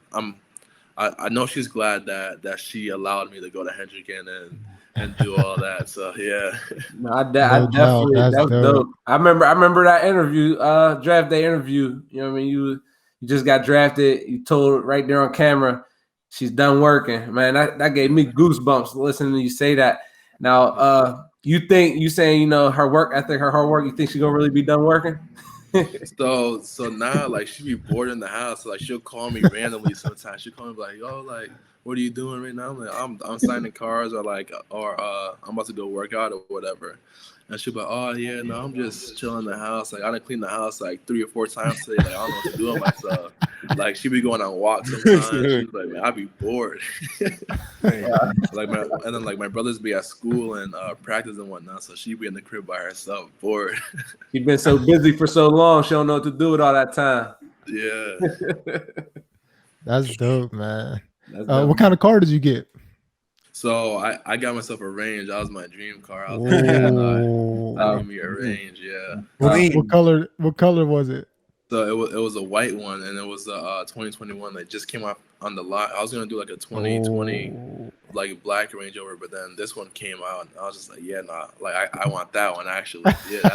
I know she's glad that she allowed me to go to Hendricken and do all that. So yeah. No, I definitely, that's dope. I remember that interview, draft day interview. You know what I mean? You just got drafted. You told right there on camera, she's done working. Man, that gave me goosebumps listening to you say that. Now, you saying her work ethic, her hard work, you think she's gonna really be done working? So now, like, she be bored in the house. So, like, she'll call me randomly sometimes. She'll call me like, oh, like, what are you doing right now? I'm like, I'm signing cars or I'm about to go work out or whatever. And she'll be like, oh yeah, no, I'm just chilling in the house. Like I done cleaned the house like 3 or 4 times today. Like I don't know what to do with myself. Like she be going on walks sometimes. She's like, man, I be bored. Like my brothers be at school and practice and whatnot, so she be in the crib by herself, bored. She's been so busy for so long, she don't know what to do with all that time. Yeah. That's dope, man. What kind of car did you get? So I got myself a Range. That was my dream car. I need me a Range. Yeah. What color was it? So it was a white one, and it was a 2021 that just came out on the lot. I was gonna do like a 2020 like black Range Rover, but then this one came out, and I was just like, yeah, nah, like I want that one actually. Yeah,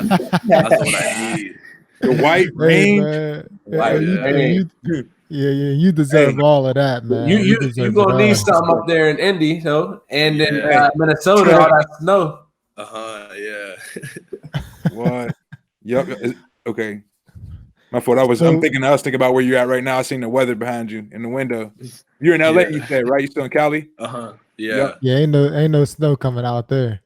that's what I need. The white Range. You deserve all of that, man. You gonna need something up there in Indy, so and in Minnesota, all that snow. Yeah. What? Yep. Okay. My fault. I was thinking about where you're at right now. I seen the weather behind you in the window. You're in LA, you said, right? You still in Cali? Yeah. Yep. Yeah, ain't no snow coming out there.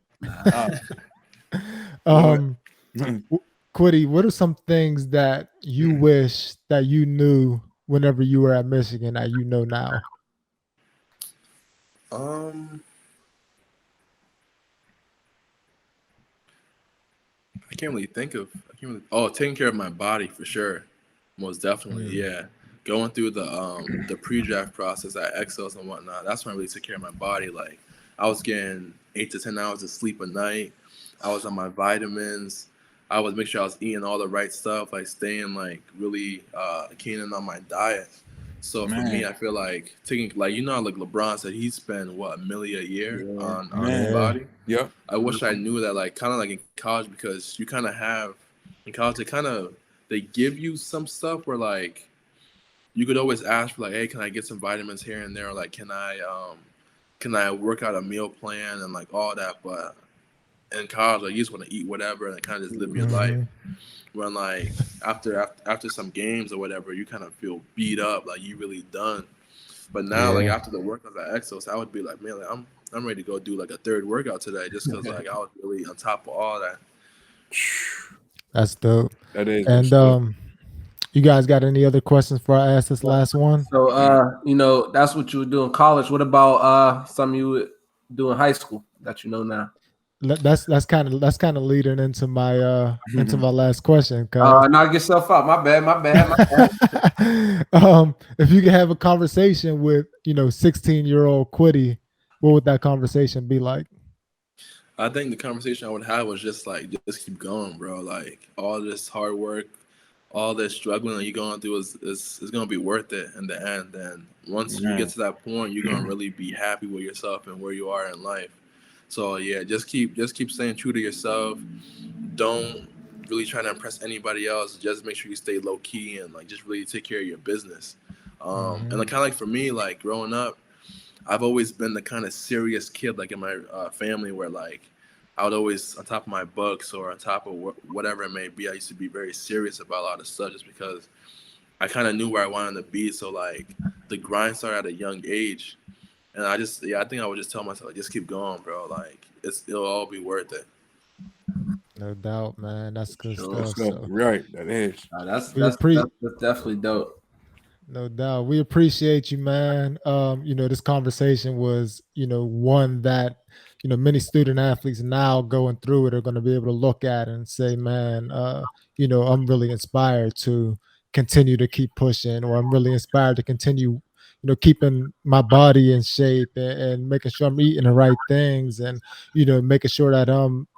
Kwity, what are some things that you wish that you knew whenever you were at Michigan that you know now? I can't really think of. Taking care of my body for sure, most definitely. Yeah, going through the pre-draft process at Exos and whatnot. That's when I really took care of my body. Like I was getting 8 to 10 hours of sleep a night. I was on my vitamins. I would make sure I was eating all the right stuff, like staying like really keen in on my diet. So for me, I feel like taking like like LeBron said, he spent $1 million a year on his body. Yep. I wish I knew that, like kind of like in college, because you kind of have in college they give you some stuff where like you could always ask for like, hey, can I get some vitamins here and there? Or like, can I work out a meal plan and like all that? But in college, like, you just want to eat whatever and kind of just live your life. When like after some games or whatever, you kind of feel beat up, like you really done. But now, like after the workouts at Exos, I would be like, man, like, I'm ready to go do like a third workout today, just because like I was really on top of all that. That's dope. That is. And you guys got any other questions before I ask this last one? So that's what you would do in college. What about something you would do in high school that you know now? That's kind of leading into my last question. Knock yourself out. My bad. If you could have a conversation with 16-year-old Kwity, what would that conversation be like? I think the conversation I would have was just keep going, bro. Like all this hard work, all this struggling that you're going through is gonna be worth it in the end. And once you get to that point, you're gonna really be happy with yourself and where you are in life. So yeah, just keep staying true to yourself. Don't really try to impress anybody else. Just make sure you stay low key and like just really take care of your business. And like kind of like for me, like growing up, I've always been the kind of serious kid, like in my family, where like I would always on top of my books or on top of whatever it may be. I used to be very serious about a lot of stuff just because I kind of knew where I wanted to be. So like the grind started at a young age. And I think I would just tell myself, like, just keep going, bro. Like, it'll all be worth it. No doubt, man. That's good stuff. So. Right, that is. That's definitely dope. No doubt. We appreciate you, man. This conversation was, one that, many student athletes now going through it are going to be able to look at and say, man, I'm really inspired to continue to keep pushing, or I'm really inspired to continue keeping my body in shape and making sure I'm eating the right things, and making sure that I'm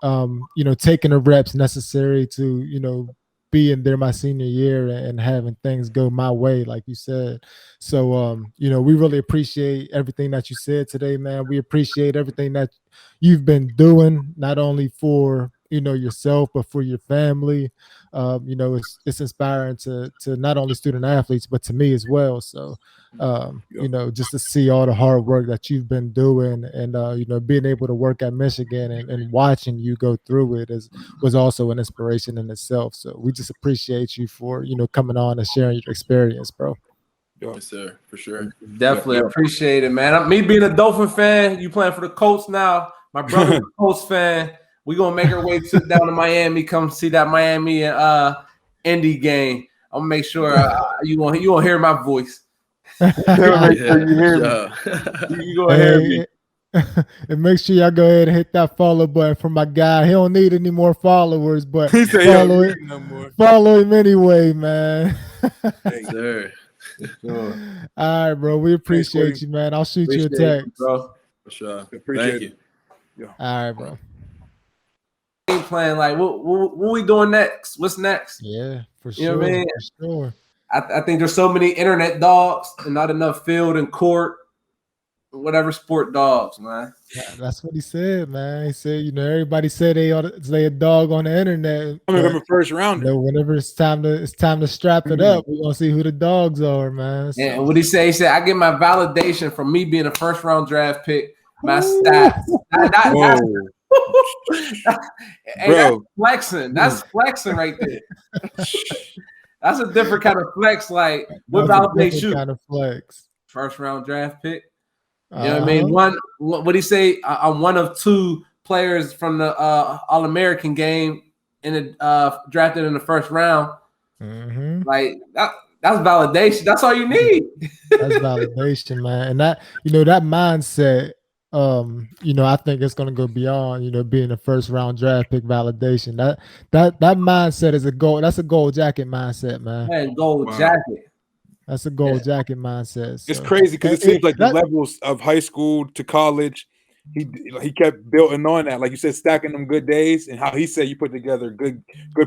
taking the reps necessary to be in there my senior year and having things go my way, like you said. So we really appreciate everything that you said today, man. We appreciate everything that you've been doing, not only for yourself, but for your family. It's inspiring to not only student athletes, but to me as well. So just to see all the hard work that you've been doing, and being able to work at Michigan and watching you go through it was also an inspiration in itself. So we just appreciate you for coming on and sharing your experience, bro. Yes, sir, for sure. Definitely appreciate it, man. Me being a Dolphin fan, you playing for the Colts now. My brother's a Colts fan. We gonna make our way down to Miami. Come see that Miami and Indy game. I'm gonna make sure you won't hear my voice. Make sure you hear me. You gonna hear me. And make sure y'all go ahead and hit that follow button for my guy. He don't need any more followers, but follow him anyway, man. Yes, sir. Sure. All right, bro. We appreciate you, man. I'll shoot you a text. Bro. For sure. Appreciate Thank you. All right, bro. Game plan, like what we doing next? What's next? Yeah, for sure. You know what I mean? For sure. I think there's so many internet dogs and not enough field and court, whatever sport dogs, man. Yeah, that's what he said, man. He said, everybody said they ought to lay a dog on the internet. I'm a first rounder. Whenever it's time to strap it up, we're gonna see who the dogs are, man. So. And what he say? He said, I get my validation from me being a first round draft pick, my stats. Hey, that's flexing. That's flexing right there. That's a different kind of flex. Like, what validates you? Kind of flex. First round draft pick. You know what I mean? What he say? I'm one of two players from the All-American game drafted in the first round. Mm-hmm. Like that's validation. That's all you need. That's validation, man. And that that mindset. I think it's gonna go beyond being a first round draft pick validation. That mindset is a gold. That's a gold jacket mindset, man. Man, gold jacket. That's a gold jacket mindset. So. It's crazy because it seems like the levels of high school to college, he kept building on that. Like you said, stacking them good days, and how he said you put together good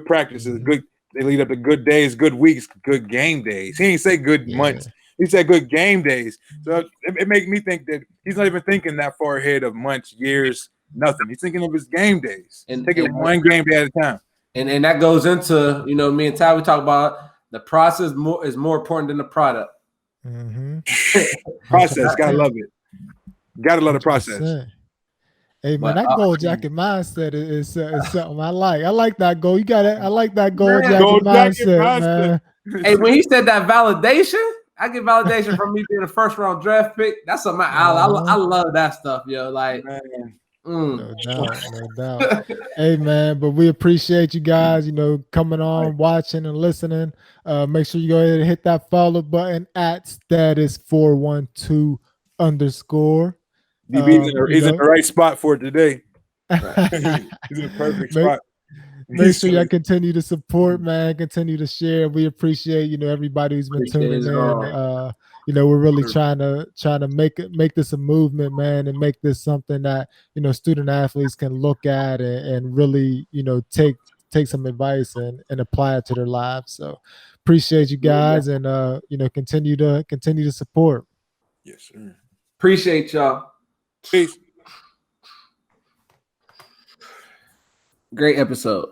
practices, they lead up to good days, good weeks, good game days. He didn't say good months. He said good game days. So it makes me think that he's not even thinking that far ahead of months, years, nothing. He's thinking of his game days. And take it one game day at a time. And that goes into, me and Ty, we talk about the process is more important than the product. Mm-hmm. Process, gotta love it. Gotta love the process. Hey man, that gold jacket mindset is something I like. I like that gold. You got it. I like that gold jacket mindset, man. Hey, when he said that validation, I get validation from me being a first round draft pick. That's something I love that stuff, yo. Like, no doubt. Hey man, but we appreciate you guys, coming on, watching and listening. Make sure you go ahead and hit that follow button at status412_. He's in the right spot for it today. He's in the perfect spot. Make sure y'all continue to support, man. Continue to share. We appreciate, everybody who's been tuning in. We're really trying to make this a movement, man, and make this something that student athletes can look at and really take some advice and apply it to their lives. So appreciate you guys and continue to support. Yes, sir. Appreciate y'all. Peace. Great episode.